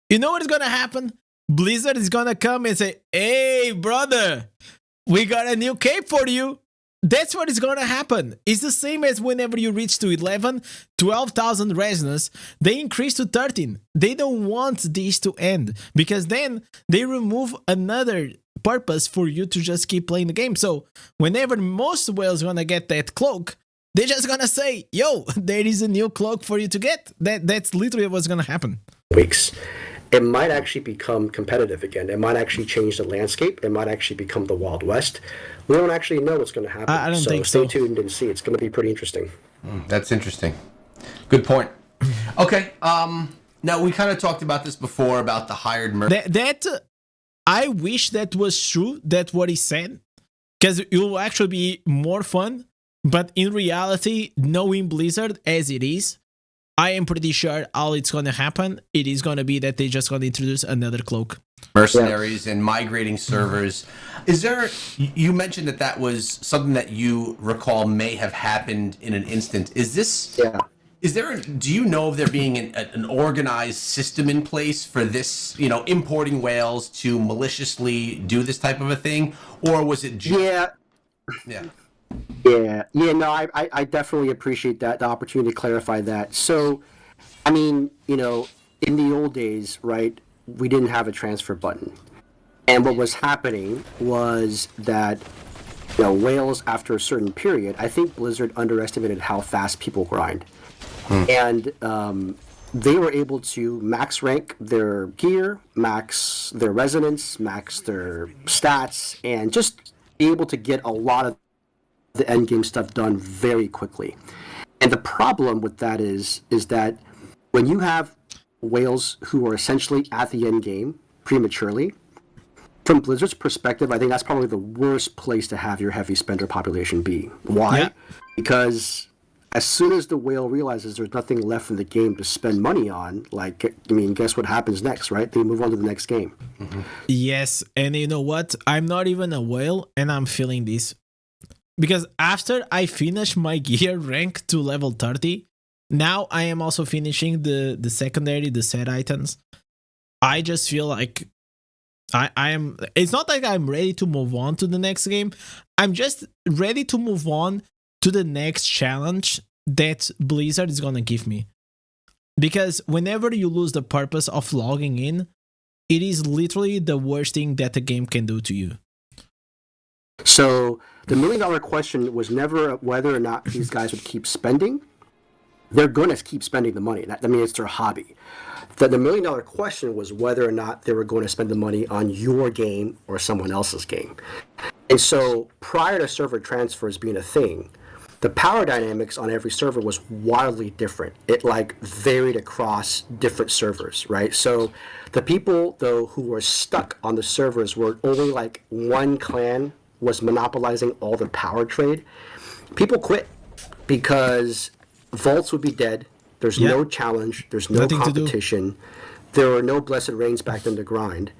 Speaker 1: you know what is going to happen? Blizzard is going to come and say, hey, brother, we got a new cape for you. That's what is going to happen. It's the same as whenever you reach to 11, 12,000 resonance, they increase to 13. They don't want this to end, because then they remove another purpose for you to just keep playing the game. So whenever most whales going to get that cloak, they're just going to say, yo, there is a new cloak for you to get. That's literally what's going to happen.
Speaker 3: Weeks. It might actually become competitive again. It might actually change the landscape. It might actually become the Wild West. We don't actually know what's going to happen.
Speaker 1: I don't think so.
Speaker 3: Stay tuned and see. It's going to be pretty interesting.
Speaker 2: That's interesting. Good point. Okay. Now, we kind of talked about this before, about the hired
Speaker 1: That I wish that was true, that what he said, because it will actually be more fun. But in reality, knowing Blizzard as it is, I am pretty sure all it's going to happen, it is going to be that they just going to introduce another cloak.
Speaker 2: Mercenaries and migrating servers. Is there, you mentioned that was something that you recall may have happened in an instant. Is this, is there, do you know of there being an organized system in place for this, importing whales to maliciously do this type of a thing? Or was it just...
Speaker 3: No, I definitely appreciate that, the opportunity to clarify that. So, I mean, in the old days, right, we didn't have a transfer button. And what was happening was that, whales, after a certain period, I think Blizzard underestimated how fast people grind. And they were able to max rank their gear, max their resonance, max their stats, and just be able to get a lot of the end game stuff done very quickly. And the problem with that is that when you have whales who are essentially at the end game prematurely, from Blizzard's perspective, I think that's probably the worst place to have your heavy spender population be. Why? Yeah. Because as soon as the whale realizes there's nothing left in the game to spend money on, guess what happens next, right? They move on to the next game.
Speaker 1: Yes, and you know what? I'm not even a whale, and I'm feeling this. Because after I finish my gear rank to level 30, now I am also finishing the secondary, the set items. I just feel like I am... It's not like I'm ready to move on to the next game. I'm just ready to move on to the next challenge that Blizzard is going to give me. Because whenever you lose the purpose of logging in, it is literally the worst thing that the game can do to you.
Speaker 3: So the $1 million question was never whether or not these guys would keep spending. They're going to keep spending the money. I mean, it's their hobby. The $1 million question was whether or not they were going to spend the money on your game or someone else's game. And so prior to server transfers being a thing, the power dynamics on every server was wildly different. It like varied across different servers, right? So the people though who were stuck on the servers where only like one clan was monopolizing all the power trade, people quit because vaults would be dead. There's no challenge. There's no competition. There were no blessed reigns back then to grind.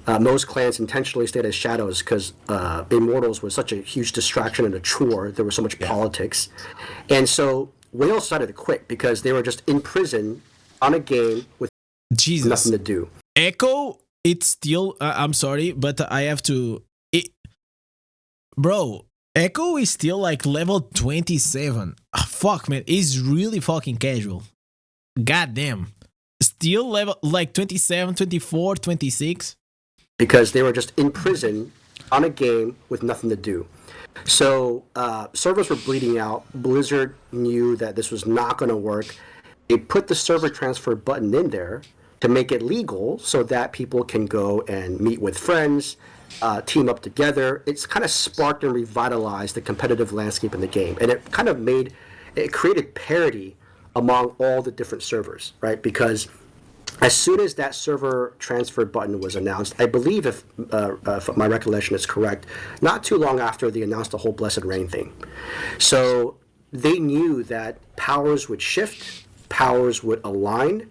Speaker 3: Most clans intentionally stayed as shadows because Immortals was such a huge distraction and a chore. There was so much politics. And so whales decided to quit because they were just in prison on a game with nothing to do.
Speaker 1: Echo, it's still, I'm sorry, but I have to... Bro, Echo is still like level 27. Fuck, man, it's really fucking casual. God damn. Still level like 27, 24, 26.
Speaker 3: Because they were just in prison on a game with nothing to do. So servers were bleeding out. Blizzard knew that this was not going to work. They put the server transfer button in there to make it legal so that people can go and meet with friends, team up together. It's kind of sparked and revitalized the competitive landscape in the game. And it kind of created parity among all the different servers, right? Because as soon as that server transfer button was announced, I believe if my recollection is correct, not too long after they announced the whole Blessed Reign thing. So they knew that powers would shift, powers would align,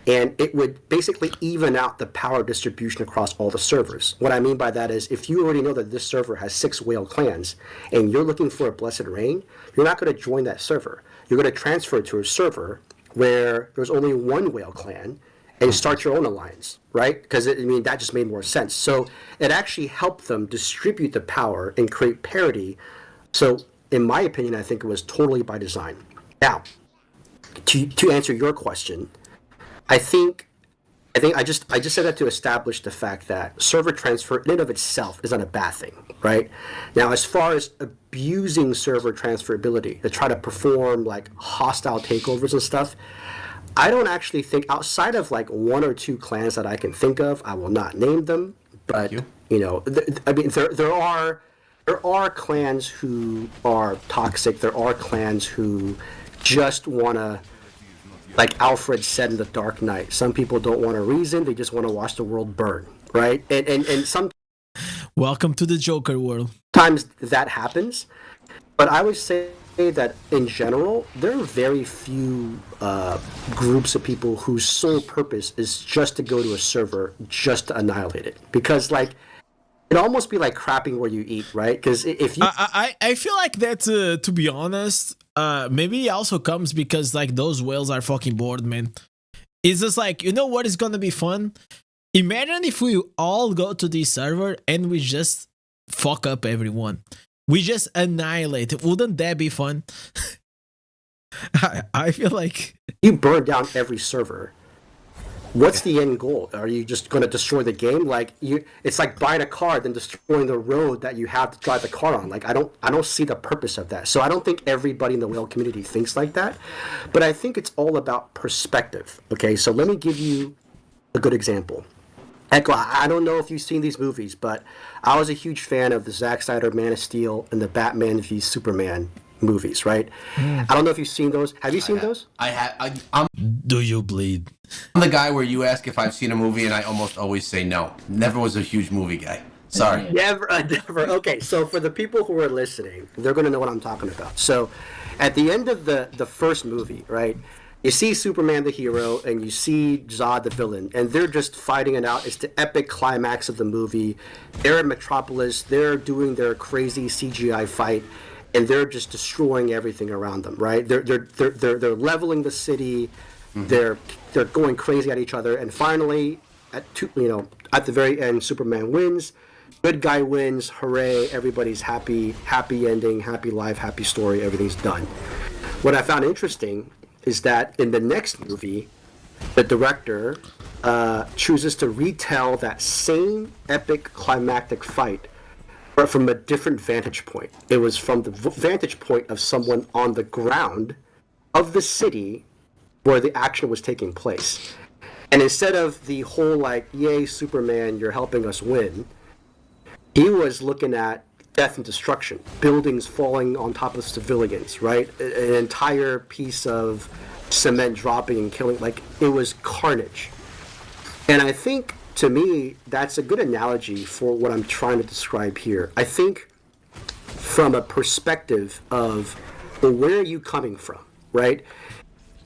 Speaker 3: and it would basically even out the power distribution across all the servers. What I mean by that is if you already know that this server has 6 whale clans and you're looking for a Blessed Reign, you're not going to join that server. You're going to transfer to a server where there's only one whale clan and start your own alliance, right? Because that just made more sense. So it actually helped them distribute the power and create parity. So in my opinion, I think it was totally by design. Now, to answer your question, I think I just said that to establish the fact that server transfer in and of itself is not a bad thing, right? Now, as far as abusing server transferability to try to perform like hostile takeovers and stuff, I don't actually think, outside of like 1 or 2 clans that I can think of, I will not name them, but there are clans who are toxic. There are clans who just want to, like Alfred said in The Dark Knight, some people don't want a reason, they just want to watch the world burn, right? And some
Speaker 1: welcome to the Joker world.
Speaker 3: Sometimes that happens, but I would say that in general, there are very few groups of people whose sole purpose is just to go to a server just to annihilate it. Because like it'd almost be like crapping where you eat, right? Because if you,
Speaker 1: I feel like that to be honest, maybe it also comes because like those whales are fucking bored, man. It's just like, you know what is gonna be fun? Imagine if we all go to this server and we just fuck up everyone. We just annihilate it. Wouldn't that be fun? I feel like
Speaker 3: you burn down every server. What's the end goal? Are you just going to destroy the game? Like it's like buying a car then destroying the road that you have to drive the car on. Like I don't see the purpose of that. So I don't think everybody in the whale community thinks like that. But I think it's all about perspective. Okay, so let me give you a good example. Echo, I don't know if you've seen these movies, but I was a huge fan of the Zack Snyder Man of Steel and the Batman v Superman movies, right? I don't know if you've seen those. Have you seen those?
Speaker 2: I have. I'm
Speaker 1: Do you bleed?
Speaker 2: the guy where you ask if I've seen a movie and I almost always say no. Never was a huge movie guy. Sorry.
Speaker 3: Never. Okay, so for the people who are listening, they're going to know what I'm talking about. So at the end of the first movie, right, you see Superman the hero and you see Zod the villain, and they're just fighting it out. It's the epic climax of the movie. They're in Metropolis. They're doing their crazy CGI fight, and they're just destroying everything around them. Right? They're leveling the city. Mm-hmm. They're going crazy at each other, and finally, at the very end, Superman wins. Good guy wins. Hooray! Everybody's happy. Happy ending. Happy life. Happy story. Everything's done. What I found interesting is that in the next movie, the director chooses to retell that same epic climactic fight, but from a different vantage point. It was from the vantage point of someone on the ground of the city where the action was taking place. And instead of the whole like, yay, Superman, you're helping us win, he was looking at death and destruction, buildings falling on top of civilians, right? An entire piece of cement dropping and killing, like, it was carnage. And I think, to me, that's a good analogy for what I'm trying to describe here. I think from a perspective of, well, where are you coming from, right?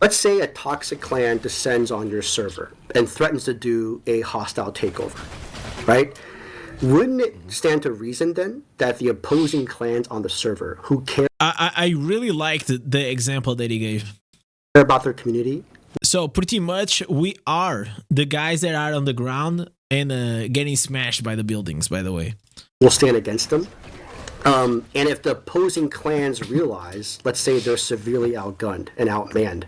Speaker 3: Let's say a toxic clan descends on your server and threatens to do a hostile takeover, right? Wouldn't it stand to reason then that the opposing clans on the server who care
Speaker 1: I really liked the example that he gave.
Speaker 3: about their community?
Speaker 1: So pretty much we are the guys that are on the ground and getting smashed by the buildings, by the way.
Speaker 3: Will stand against them. And if the opposing clans realize, let's say they're severely outgunned and outmanned,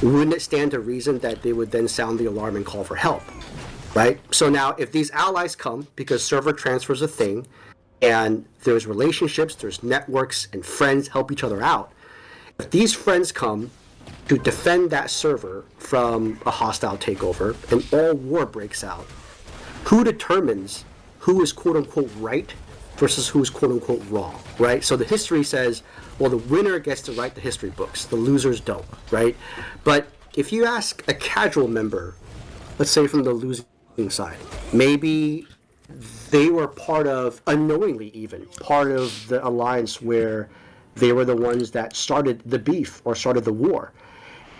Speaker 3: wouldn't it stand to reason that they would then sound the alarm and call for help, right? So now if these allies come, because server transfer is a thing, and there's relationships, there's networks, and friends help each other out, if these friends come to defend that server from a hostile takeover and all war breaks out, who determines who is quote-unquote right versus who is quote-unquote wrong, right? So the history says, well, the winner gets to write the history books, the losers don't, right? But if you ask a casual member, let's say from the losing side, maybe they were part of, unknowingly even, part of the alliance where they were the ones that started the beef or started the war.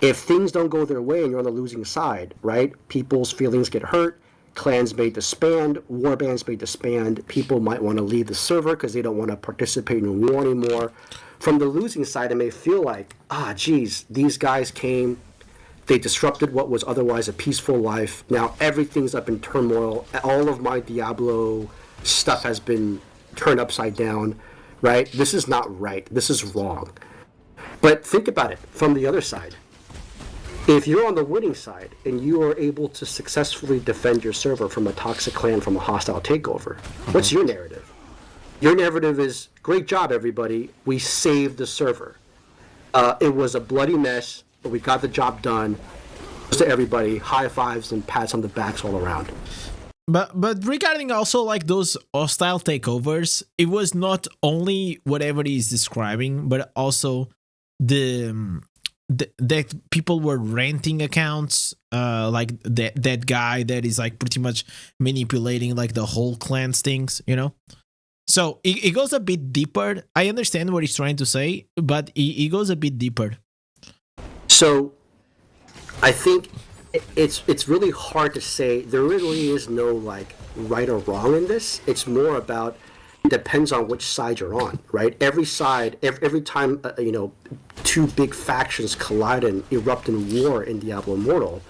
Speaker 3: If things don't go their way and you're on the losing side, right, people's feelings get hurt, clans may disband, war bands may disband, people might want to leave the server because they don't want to participate in war anymore. From the losing side, it may feel like, geez, these guys came, they disrupted what was otherwise a peaceful life. Now everything's up in turmoil. All of my Diablo stuff has been turned upside down, right? This is not right. This is wrong. But think about it from the other side. If you're on the winning side and you are able to successfully defend your server from a toxic clan from a hostile takeover, what's your narrative? Your narrative is, great job, everybody. We saved the server. It was a bloody mess, but we got the job done. To everybody, high fives and pats on the backs all around.
Speaker 1: But regarding also like those hostile takeovers, it was not only whatever he's describing, but also that people were renting accounts, like that guy that is like pretty much manipulating like the whole clan's things, you know? So it goes a bit deeper. I understand what he's trying to say, but it goes a bit deeper.
Speaker 3: So I think it's really hard to say. There really is no like right or wrong in this. It's more about, it depends on which side you're on, right? Every side, every time two big factions collide and erupt in war in Diablo Immortal,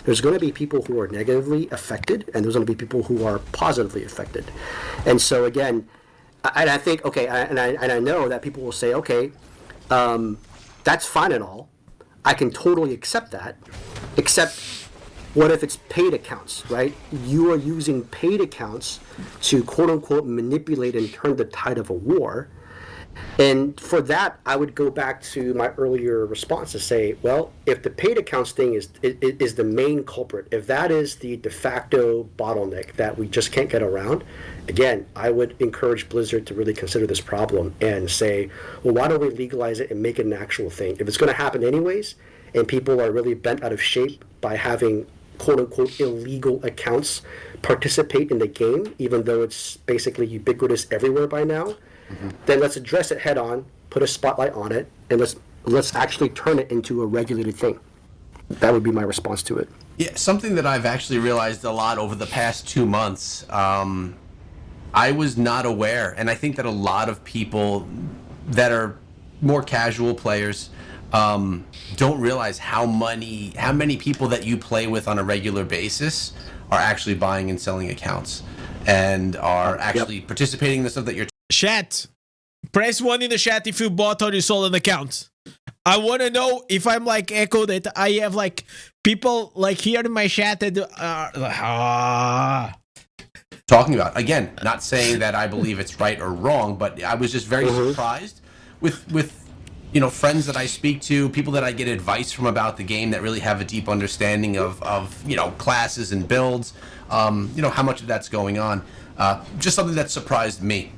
Speaker 3: there's going to be people who are negatively affected, and there's going to be people who are positively affected. And so again, and I think, okay, and I know that people will say, okay, that's fine and all. I can totally accept that, except what if it's paid accounts, right? You are using paid accounts to quote-unquote manipulate and turn the tide of a war. And for that, I would go back to my earlier response to say, well, if the paid accounts thing is the main culprit, if that is the de facto bottleneck that we just can't get around, again, I would encourage Blizzard to really consider this problem and say, well, why don't we legalize it and make it an actual thing? If it's going to happen anyways, and people are really bent out of shape by having quote-unquote illegal accounts participate in the game, even though it's basically ubiquitous everywhere by now, then let's address it head on, put a spotlight on it, and let's actually turn it into a regulated thing. That would be my response to it.
Speaker 2: Yeah, something that I've actually realized a lot over the past 2 months, I was not aware, and I think that a lot of people that are more casual players don't realize how many people that you play with on a regular basis are actually buying and selling accounts and are actually participating in the stuff that you're.
Speaker 1: Chat, press 1 in the chat if you bought or you sold an account. I want to know if I'm like Echo, that I have like people like here in my chat that
Speaker 2: talking about. Again, not saying that I believe it's right or wrong, but I was just very surprised with friends that I speak to, people that I get advice from about the game that really have a deep understanding of classes and builds, how much of that's going on. Just something that surprised me.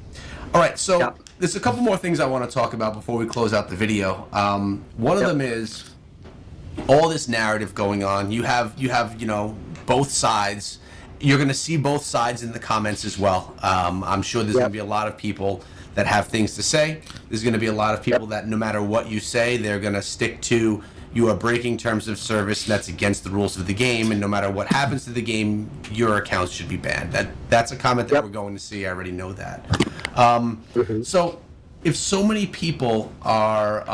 Speaker 2: All right, so
Speaker 3: Yep.
Speaker 2: there's a couple more things I want to talk about before we close out the video. One of them is all this narrative going on. You have both sides. You're going to see both sides in the comments as well. I'm sure there's going to be a lot of people that have things to say. There's going to be a lot of people that no matter what you say, they're going to stick to you are breaking terms of service, and that's against the rules of the game, and no matter what happens to the game, your accounts should be banned. That's a comment that we're going to see. I already know that. So if so many people are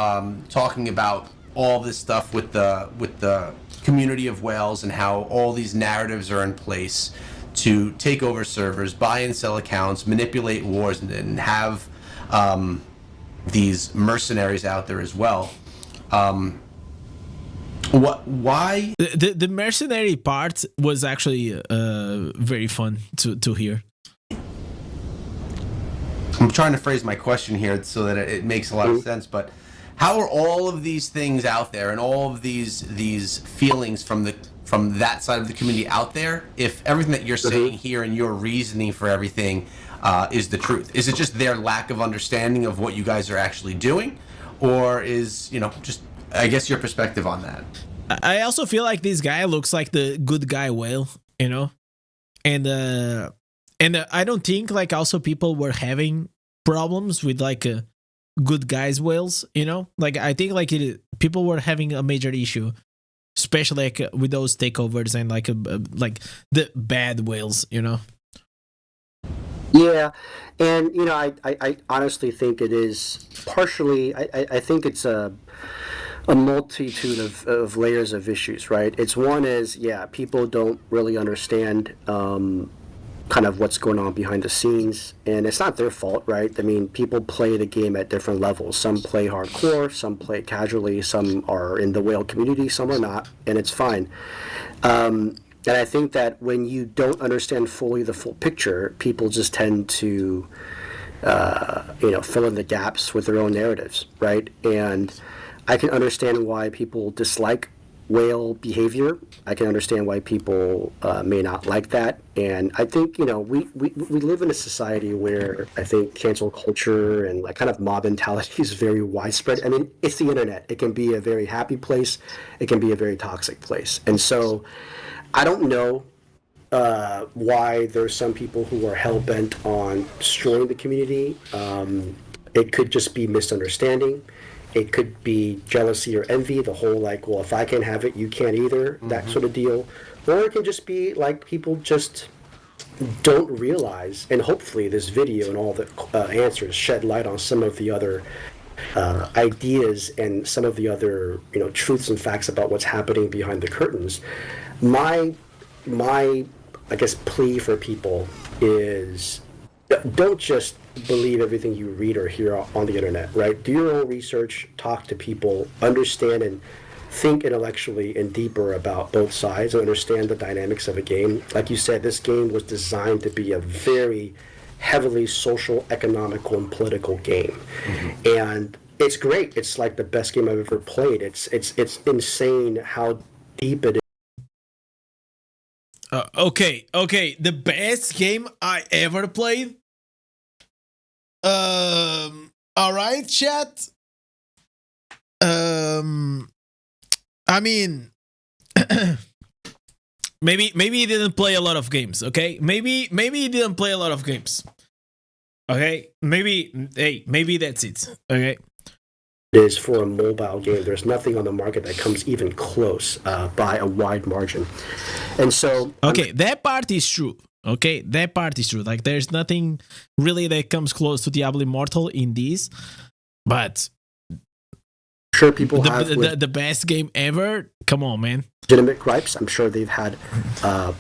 Speaker 2: talking about all this stuff with the community of whales and how all these narratives are in place to take over servers, buy and sell accounts, manipulate wars, and have these mercenaries out there as well. Why?
Speaker 1: The mercenary part was actually very fun to hear.
Speaker 2: I'm trying to phrase my question here so that it makes a lot of sense, but how are all of these things out there and all of these feelings from that side of the community out there if everything that you're saying here and your reasoning for everything is the truth? Is it just their lack of understanding of what you guys are actually doing, or is just I guess your perspective on that?
Speaker 1: I also feel like this guy looks like the good guy whale, and I don't think like also people were having problems with like good guys whales, like I think like people were having a major issue, especially like with those takeovers and like the bad whales,
Speaker 3: Yeah, and I honestly think it is partially. I think it's a multitude of layers of issues, right? It's one is people don't really understand kind of what's going on behind the scenes, and it's not their fault, right? I mean, people play the game at different levels. Some play hardcore, some play casually, some are in the whale community, some are not, and it's fine. And I think that when you don't understand fully the full picture, people just tend to, fill in the gaps with their own narratives, right? And I can understand why people dislike whale behavior. I can understand why people may not like that. And I think, we live in a society where I think cancel culture and like kind of mob mentality is very widespread. I mean, it's the internet. It can be a very happy place. It can be a very toxic place. And so I don't know why there's some people who are hell-bent on destroying the community. It could just be misunderstanding. It could be jealousy or envy, the whole like, well, if I can't have it, you can't either, that sort of deal. Or it can just be like people just don't realize, and hopefully this video and all the answers shed light on some of the other ideas and some of the other truths and facts about what's happening behind the curtains. My I guess plea for people is don't just believe everything you read or hear on the internet, right? Do your own research, talk to people, understand and think intellectually and deeper about both sides, and understand the dynamics of a game. Like you said, this game was designed to be a very heavily social, economical, and political game. And it's great. It's like the best game I've ever played. It's insane how deep it is.
Speaker 1: Okay. The best game I ever played. All right, chat. I mean, maybe he didn't play a lot of games. Okay, maybe he didn't play a lot of games. Okay, maybe that's it. Okay.
Speaker 3: Is for a mobile game. There's nothing on the market that comes even close by a wide margin. And so
Speaker 1: that part is true. Okay, that part is true. Like there's nothing really that comes close to Diablo Immortal in this, but
Speaker 3: sure people
Speaker 1: the best game ever. Come on, man.
Speaker 3: Legitimate gripes. I'm sure they've had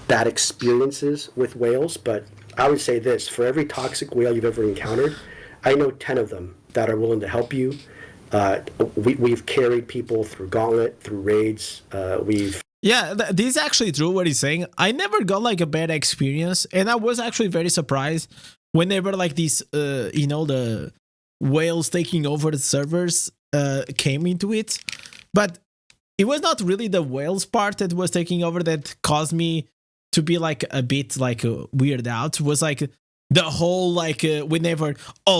Speaker 3: bad experiences with whales, but I would say this: for every toxic whale you've ever encountered, I know 10 of them that are willing to help you. We've carried people through Gauntlet, through raids.
Speaker 1: This is actually true what he's saying. I never got like a bad experience, and I was actually very surprised whenever like these, the whales taking over the servers came into it. But it was not really the whales part that was taking over that caused me to be like a bit like weirded out. It was like the whole like whenever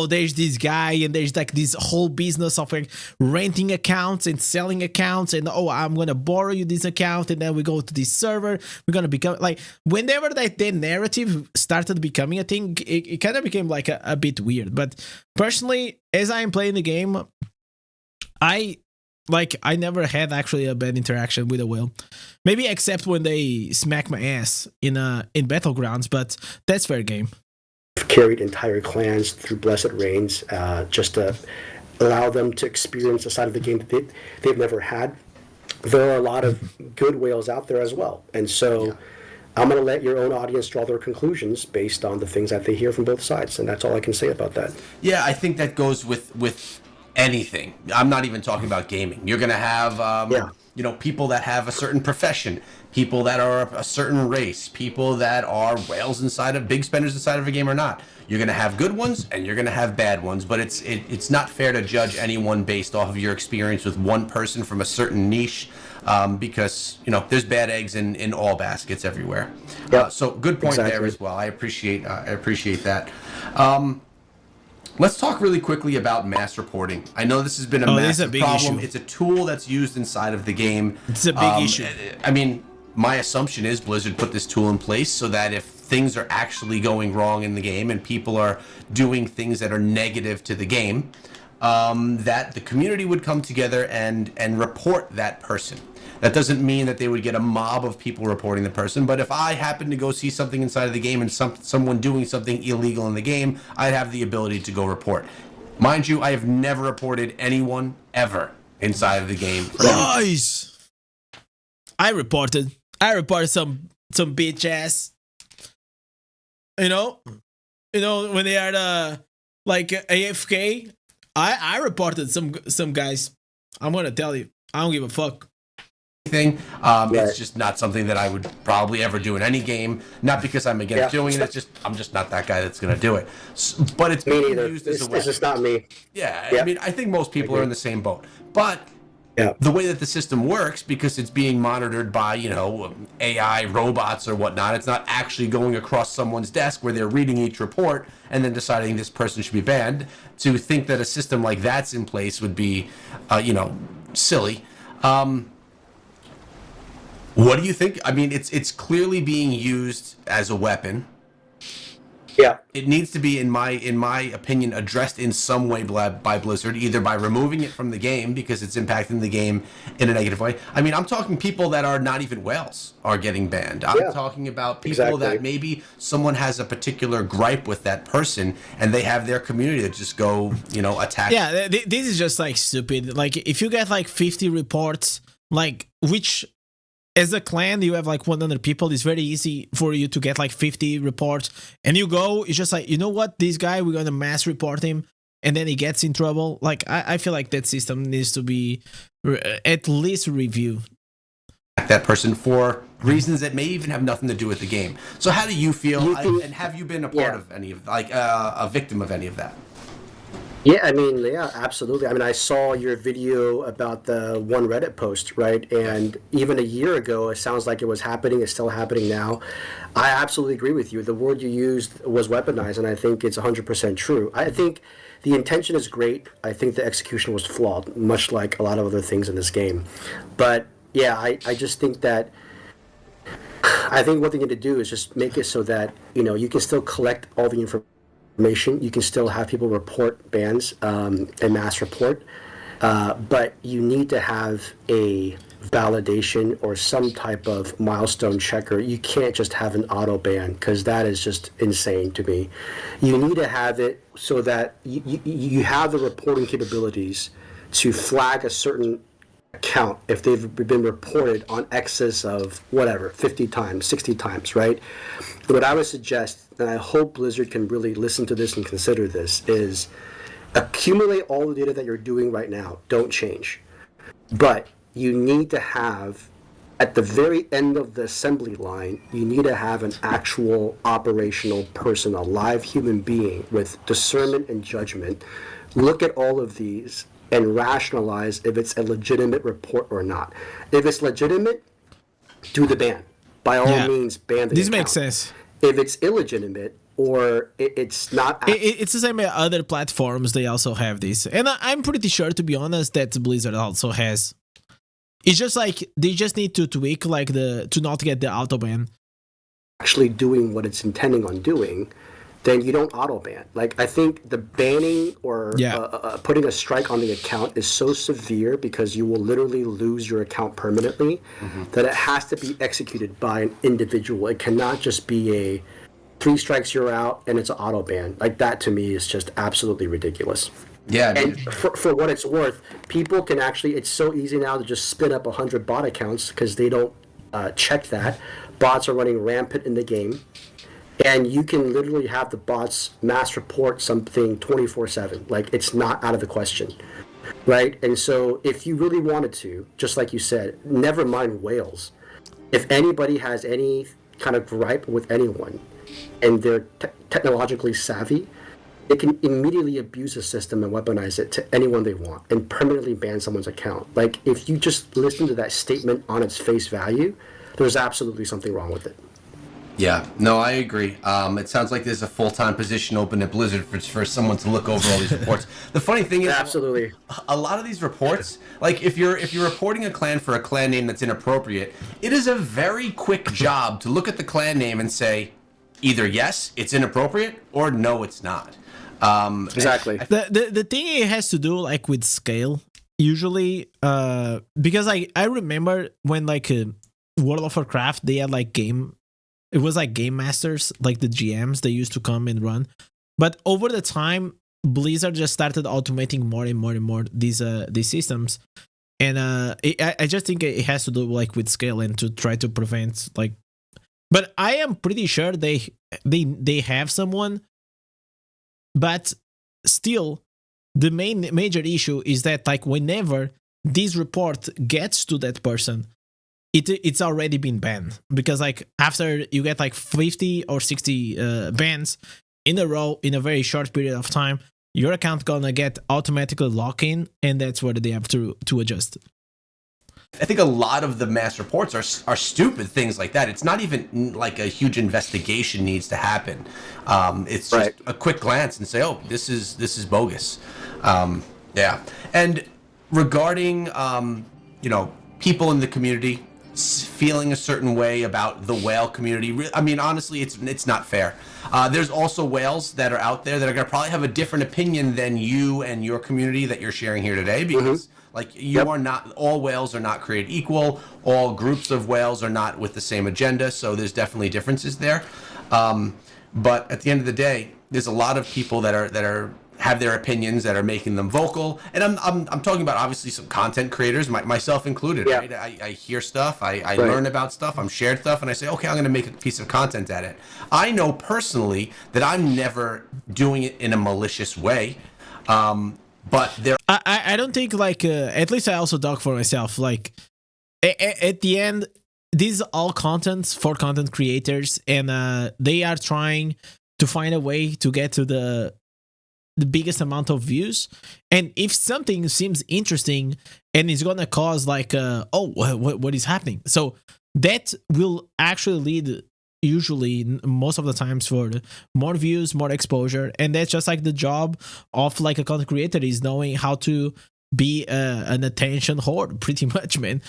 Speaker 1: there's this guy and there's like this whole business of like renting accounts and selling accounts, and I'm gonna borrow you this account and then we go to this server, we're gonna become like, whenever that narrative started becoming a thing, it kind of became like a bit weird. But personally, as I'm playing the game, I never had actually a bad interaction with a whale, maybe except when they smack my ass in Battlegrounds, but that's fair game.
Speaker 3: Carried entire clans through Blessed Reigns just to allow them to experience a side of the game that they've never had. There are a lot of good whales out there as well, and so I'm going to let your own audience draw their conclusions based on the things that they hear from both sides, and that's all I can say about that.
Speaker 2: Yeah, I think that goes with anything. I'm not even talking about gaming. You're going to have people that have a certain profession, people that are a certain race, people that are whales inside of big spenders inside of a game or not. You're going to have good ones and you're going to have bad ones, but it's not fair to judge anyone based off of your experience with one person from a certain niche, because there's bad eggs in all baskets everywhere.
Speaker 3: Yep.
Speaker 2: So good point there as well. I appreciate that. Let's talk really quickly about mass reporting. I know this has been a massive problem. It's a tool that's used inside of the game.
Speaker 1: It's a big issue.
Speaker 2: I mean, my assumption is Blizzard put this tool in place so that if things are actually going wrong in the game and people are doing things that are negative to the game, that the community would come together and report that person. That doesn't mean that they would get a mob of people reporting the person, but if I happen to go see something inside of the game and someone doing something illegal in the game, I'd have the ability to go report. Mind you, I have never reported anyone ever inside of the game.
Speaker 1: Guys, I reported some bitch ass. When they are like AFK, I reported some guys. I'm gonna tell you, I don't give a fuck.
Speaker 2: It's just not something that I would probably ever do in any game. Not because I'm against doing it. I'm just not that guy that's going to do it. But it's being used as a weapon.
Speaker 3: It's just not me.
Speaker 2: Yeah, I mean, I think most people are in the same boat. But the way that the system works, because it's being monitored by AI robots or whatnot, it's not actually going across someone's desk where they're reading each report and then deciding this person should be banned. To think that a system like that's in place would be, silly. What do you think? I mean, it's clearly being used as a weapon.
Speaker 3: Yeah.
Speaker 2: It needs to be, in my opinion, addressed in some way by Blizzard, either by removing it from the game because it's impacting the game in a negative way. I mean, I'm talking people that are not even whales are getting banned. I'm talking about people that maybe someone has a particular gripe with that person and they have their community that just go, attack.
Speaker 1: Yeah, this is just like stupid. Like if you get like 50 reports, like which... As a clan, you have like 100 people. It's very easy for you to get like 50 reports. And you go, it's just like, you know what? This guy, we're going to mass report him. And then he gets in trouble. Like, I feel like that system needs to be at least reviewed.
Speaker 2: That person for reasons that may even have nothing to do with the game. So how do you feel? And have you been a part of any of, like, a victim of any of that?
Speaker 3: Yeah, I mean, absolutely. I mean, I saw your video about the one Reddit post, right? And even a year ago, it sounds like it was happening. It's still happening now. I absolutely agree with you. The word you used was weaponized, and I think it's 100% true. I think the intention is great. I think the execution was flawed, much like a lot of other things in this game. But, yeah, I just think that I think what they need to do is just make it so that, you can still collect all the information. You can still have people report bans and mass report, but you need to have a validation or some type of milestone checker. You can't just have an auto ban because that is just insane to me. You need to have it so that you have the reporting capabilities to flag a certain account if they've been reported on excess of whatever 50 times 60 times, right? What I would suggest, and I hope Blizzard can really listen to this and consider this, is accumulate all the data that you're doing right now. Don't change, but you need to have, at the very end of the assembly line, you need to have an actual operational person, a live human being with discernment and judgment, look at all of these and rationalize if it's a legitimate report or not. If it's legitimate, do the ban. By all means, ban the
Speaker 1: This
Speaker 3: account.
Speaker 1: makes sense.
Speaker 3: If it's illegitimate, or it's not.
Speaker 1: It's the same as other platforms. They also have this, and I'm pretty sure, to be honest, that Blizzard also has. It's just like they just need to tweak like to not get the auto ban.
Speaker 3: Actually doing what it's intending on doing, then you don't auto ban. Like, I think the banning or putting a strike on the account is so severe because you will literally lose your account permanently that it has to be executed by an individual. It cannot just be a 3 strikes you're out and it's an auto ban. Like, that to me is just absolutely ridiculous.
Speaker 2: Yeah,
Speaker 3: and for what it's worth, people can actually, it's so easy now to just spin up 100 bot accounts because they don't check that. Bots are running rampant in the game, and you can literally have the bots mass report something 24/7. Like, it's not out of the question, right? And so if you really wanted to, just like you said, never mind whales. If anybody has any kind of gripe with anyone and they're technologically savvy, they can immediately abuse the system and weaponize it to anyone they want and permanently ban someone's account. Like, if you just listen to that statement on its face value, there's absolutely something wrong with it.
Speaker 2: Yeah, no, I agree. It sounds like there's a full-time position open at Blizzard for someone to look over all these reports. The funny thing is,
Speaker 3: absolutely,
Speaker 2: a lot of these reports, like if you're reporting a clan for a clan name that's inappropriate, it is a very quick job to look at the clan name and say, either yes, it's inappropriate, or no, it's not.
Speaker 3: Exactly.
Speaker 1: The thing it has to do like with scale usually, because I remember when like World of Warcraft, they had like it was like game masters, like the GMs, they used to come and run. But over the time, Blizzard just started automating more and more and more these systems, and I just think it has to do like with scale and to try to prevent like. But I am pretty sure they have someone. But still, the major issue is that like whenever this report gets to that person, it's already been banned, because like after you get like 50 or 60 bans in a row in a very short period of time, your account gonna get automatically lock in, and that's where they have to adjust.
Speaker 2: I think a lot of the mass reports are stupid things like that. It's not even like a huge investigation needs to happen. It's just a quick glance and say, oh, this is bogus. Yeah. And regarding people in the community feeling a certain way about the whale community, I mean, honestly, it's not fair. There's also whales that are out there that are going to probably have a different opinion than you and your community that you're sharing here today, because like you are not, all whales are not created equal. All groups of whales are not with the same agenda. So there's definitely differences there. But at the end of the day, there's a lot of people that have their opinions that are making them vocal. And I'm talking about obviously some content creators, myself included, right? I hear stuff, I learn about stuff, I'm shared stuff, and I say, okay, I'm going to make a piece of content at it. I know personally that I'm never doing it in a malicious way. But there,
Speaker 1: I don't think like at least I also talk for myself. Like at the end, these are all contents for content creators, and they are trying to find a way to get to the biggest amount of views. And if something seems interesting and it's gonna cause like what is happening, so that will actually lead, usually most of the times, for more views, more exposure. And that's just like the job of like a content creator, is knowing how to be an attention whore, pretty much, man.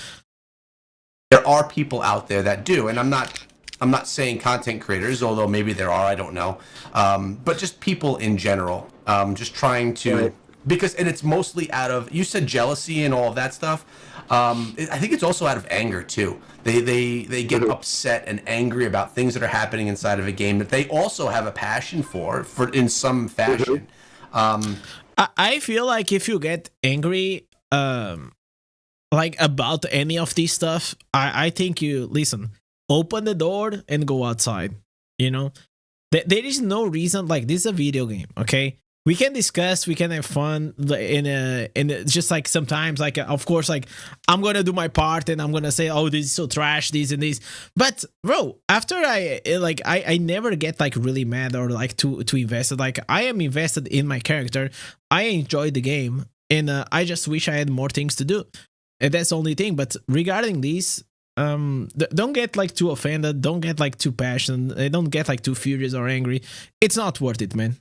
Speaker 2: There are people out there that do, and I'm not saying content creators, although maybe there are, I don't know, but just people in general, just trying to, because, and it's mostly out of, you said jealousy and all of that stuff. I think it's also out of anger too. They get upset and angry about things that are happening inside of a game that they also have a passion for in some fashion.
Speaker 1: I feel like if you get angry, like about any of this stuff, I think you listen, open the door and go outside. You know, there is no reason. Like, this is a video game, okay? We can discuss, we can have fun, and just like sometimes, like, of course, like I'm gonna do my part and I'm gonna say, oh, this is so trash, this and this. But bro, after I never get like really mad or like too invested. Like, I am invested in my character. I enjoy the game, and I just wish I had more things to do. And that's the only thing. But regarding this, don't get like too offended, don't get like too passionate, don't get like too furious or angry. It's not worth it, man.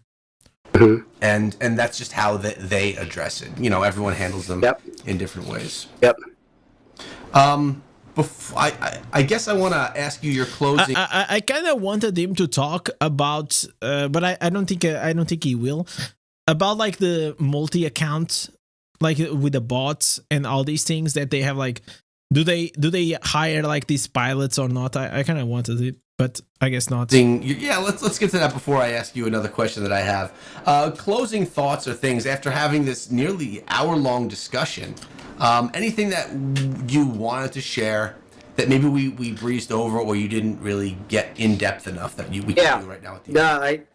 Speaker 2: And that's just how they address it. You know, everyone handles them in different ways.
Speaker 3: Yep.
Speaker 2: I guess I want to ask you your closing.
Speaker 1: I kind of wanted him to talk about, but I don't think he will, about like the multi-account, like with the bots and all these things that they have. Like, do they hire like these pilots or not? I kind of wanted it, but I guess not.
Speaker 2: Yeah, let's get to that before I ask you another question that I have. Closing thoughts or things after having this nearly hour-long discussion. Anything that you wanted to share that maybe we breezed over, or you didn't really get in depth enough that we can do right now? At the end?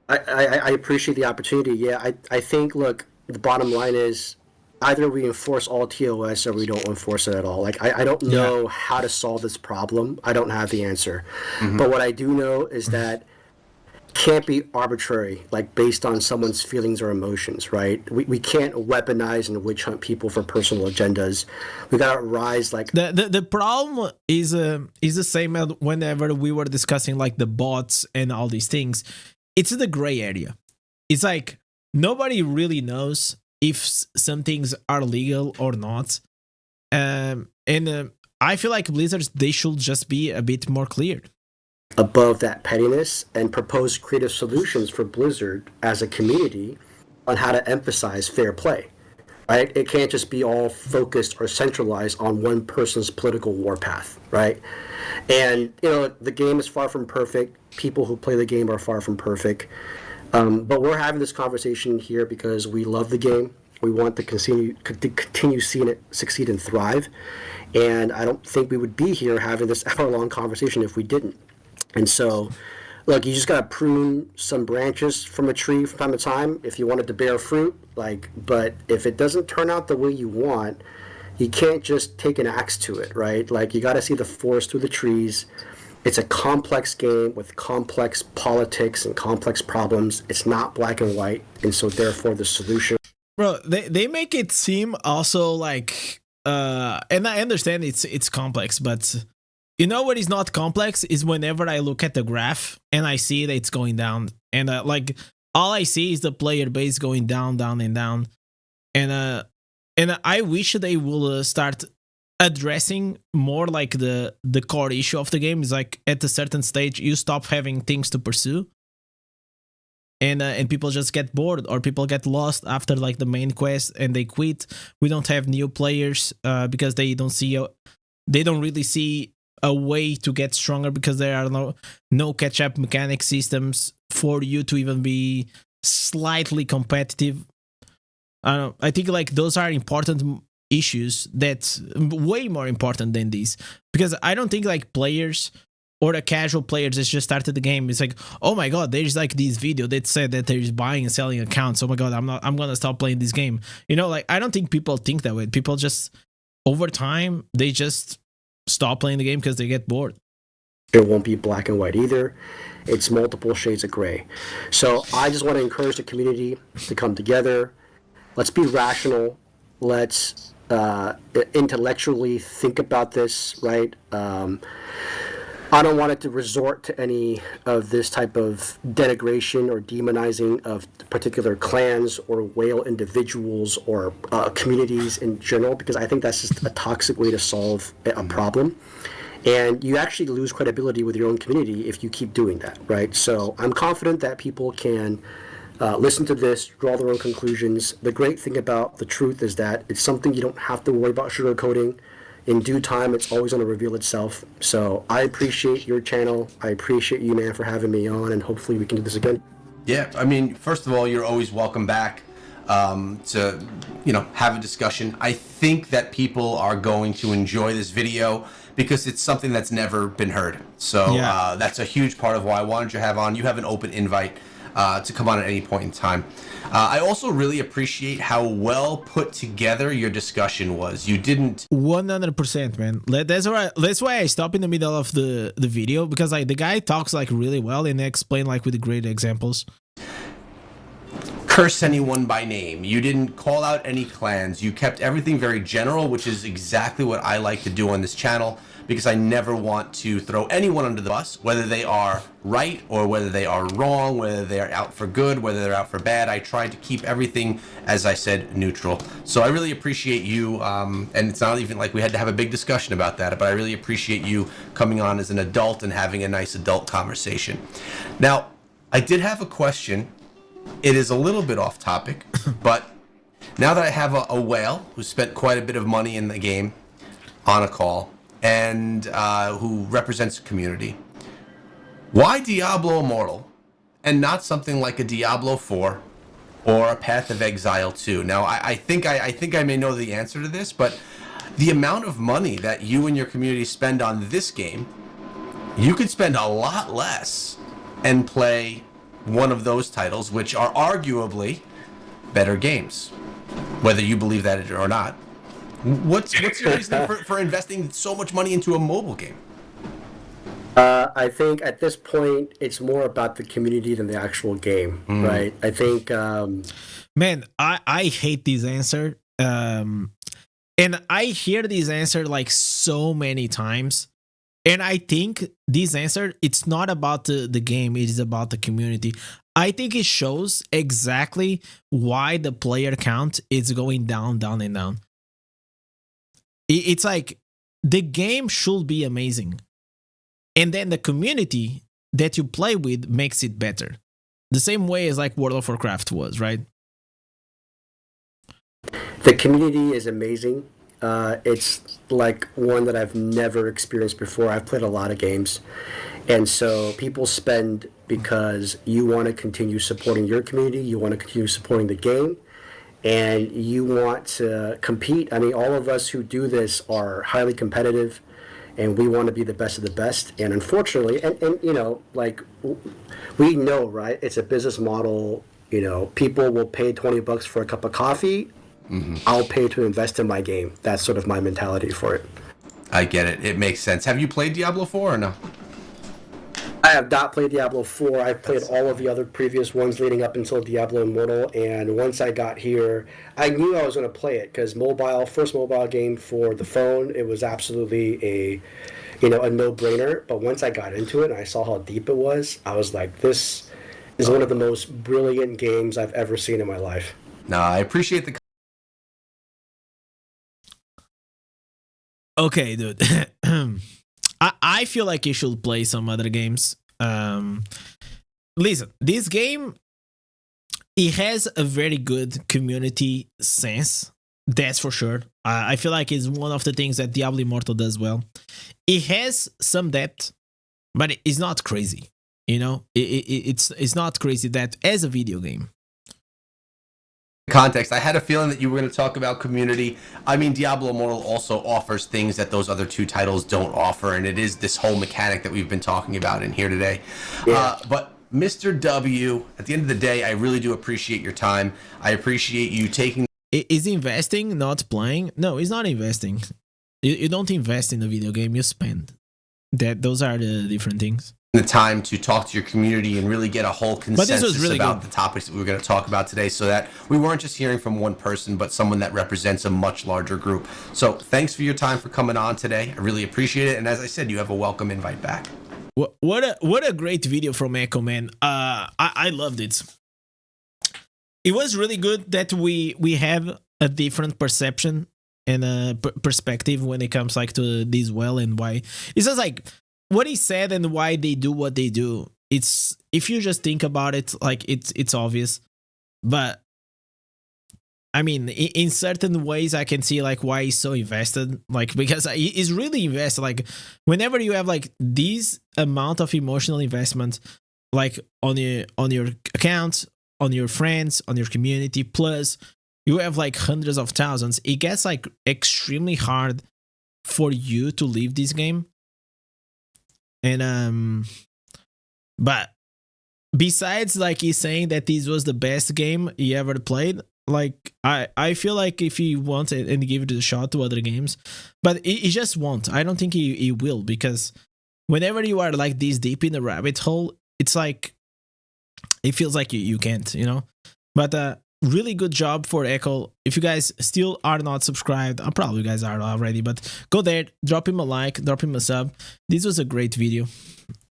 Speaker 3: I appreciate the opportunity. Yeah, I think, look, the bottom line is either we enforce all TOS or we don't enforce it at all. Like, I don't know how to solve this problem. I don't have the answer. But what I do know is that can't be arbitrary, like based on someone's feelings or emotions, right? We can't weaponize and witch hunt people for personal agendas. We gotta rise like
Speaker 1: the problem is the same as whenever we were discussing like the bots and all these things. It's the gray area. It's like nobody really knows if some things are legal or not. And I feel like Blizzard, they should just be a bit more clear
Speaker 3: above that pettiness and propose creative solutions for Blizzard as a community on how to emphasize fair play, right? It can't just be all focused or centralized on one person's political warpath, right? And, you know, the game is far from perfect. People who play the game are far from perfect. But we're having this conversation here because we love the game. We want to continue seeing it succeed and thrive. And I don't think we would be here having this hour-long conversation if we didn't. And so, look, you just got to prune some branches from a tree from time to time if you want it to bear fruit. Like, but if it doesn't turn out the way you want, you can't just take an axe to it, right? Like, you got to see the forest through the trees. It's a complex game with complex politics and complex problems. It's not black and white, and so therefore the solution.
Speaker 1: Bro, they make it seem also like, and I understand it's complex, but you know what is not complex is whenever I look at the graph and I see that it's going down, and like all I see is the player base going down, down, and down, and I wish they will start addressing more like the core issue of the game. Is like at a certain stage you stop having things to pursue, and people just get bored or people get lost after like the main quest and they quit. We don't have new players because they don't really see a way to get stronger because there are no catch-up mechanic systems for you to even be slightly competitive. I think like those are important issues, that's way more important than these, because I don't think like players or the casual players that just started the game, it's like, oh my god, there's like this video that said that there's buying and selling accounts, oh my god, I'm gonna stop playing this game. You know, like I don't think people think that way. People just over time they just stop playing the game because they get bored.
Speaker 3: It won't be black and white either. It's multiple shades of gray. So I just want to encourage the community to come together. Let's be rational. Let's intellectually think about this, right? I don't want it to resort to any of this type of denigration or demonizing of particular clans or whale individuals or communities in general, because I think that's just a toxic way to solve a problem. And you actually lose credibility with your own community if you keep doing that, right? So I'm confident that people can listen to this, draw their own conclusions. The great thing about the truth is that it's something you don't have to worry about sugarcoating. In due time, it's always going to reveal itself. So I appreciate your channel. I appreciate you, man, for having me on, and hopefully we can do this again.
Speaker 2: Yeah, I mean, first of all, you're always welcome back to, have a discussion. I think that people are going to enjoy this video because it's something that's never been heard. So that's a huge part of why I wanted you to have on. You have an open invite to come on at any point in time. I also really appreciate how well put together your discussion was. You didn't
Speaker 1: 100%, man. That's why I stop in the middle of the video, because like the guy talks like really well and explain like with great examples.
Speaker 2: Curse anyone by name. You didn't call out any clans. You kept everything very general, which is exactly what I like to do on this channel, because I never want to throw anyone under the bus, whether they are right or whether they are wrong, whether they are out for good, whether they're out for bad. I try to keep everything, as I said, neutral. So I really appreciate you, and it's not even like we had to have a big discussion about that, but I really appreciate you coming on as an adult and having a nice adult conversation. Now, I did have a question. It is a little bit off topic, but now that I have a whale who spent quite a bit of money in the game on a call and who represents the community, why Diablo Immortal and not something like a Diablo 4 or a Path of Exile 2? Now, I think I may know the answer to this, but the amount of money that you and your community spend on this game, you could spend a lot less and play one of those titles, which are arguably better games, whether you believe that or not. What's your reason for investing so much money into a mobile game?
Speaker 3: I think at this point it's more about the community than the actual game, right? I think
Speaker 1: man, I hate this answer, and I hear this answer like so many times. And I think this answer, it's not about the game, it is about the community. I think it shows exactly why the player count is going down, down, and down. It's like the game should be amazing. And then the community that you play with makes it better. The same way as like World of Warcraft was, right?
Speaker 3: the community is amazing. It's like one that I've never experienced before. I've played a lot of games. And so people spend because you want to continue supporting your community, you want to continue supporting the game, and you want to compete. I mean, all of us who do this are highly competitive, and we want to be the best of the best. And unfortunately, and you know, like, we know, right? It's a business model. You know, people will pay $20 for a cup of coffee. Mm-hmm. I'll pay to invest in my game. That's sort of my mentality for it.
Speaker 2: I get it. It makes sense. Have you played Diablo 4 or no?
Speaker 3: I have not played Diablo 4. I've played all of the other previous ones leading up until Diablo Immortal, and once I got here, I knew I was going to play it because first mobile game for the phone, it was absolutely a no-brainer. But once I got into it and I saw how deep it was, I was like, this is one of the most brilliant games I've ever seen in my life.
Speaker 2: No, I appreciate the...
Speaker 1: Okay, dude. I feel like you should play some other games. Listen, this game, it has a very good community sense. That's for sure. I feel like it's one of the things that Diablo Immortal does well. It has some depth, but it's not crazy. You know, it's not crazy that as a video game.
Speaker 2: Context. I had a feeling that you were going to talk about community. I mean, Diablo Immortal also offers things that those other two titles don't offer, and it is this whole mechanic that we've been talking about in here today. Yeah. But Mr. W, at the end of the day, I really do appreciate your time. I appreciate you taking...
Speaker 1: Is investing not playing? No, it's not investing. You don't invest in a video game, you spend. Those are the different things.
Speaker 2: The time to talk to your community and really get a whole consensus really about the topics that we were going to talk about today, so that we weren't just hearing from one person, but someone that represents a much larger group. So thanks for your time for coming on today. I really appreciate it. And as I said, you have a welcome invite back.
Speaker 1: What a great video from Echo, man. I loved it. It was really good that we have a different perception and a perspective when it comes like to this well and why. It's just like what he said and why they do what they do. It's, if you just think about it, like it's obvious, but I mean, in certain ways I can see like why he's so invested, like because he's really invested. Like whenever you have like this amount of emotional investment, like on your account, on your friends, on your community, plus you have like hundreds of thousands, it gets like extremely hard for you to leave this game. And but besides like he's saying that this was the best game he ever played, like I feel like if he wants it and give it a shot to other games, but he just won't. I don't think he will, because whenever you are like this deep in the rabbit hole, it's like it feels like you can't, you know. But really good job for Echo. If you guys still are not subscribed, probably you guys are already, but go there, drop him a like, drop him a sub. This was a great video.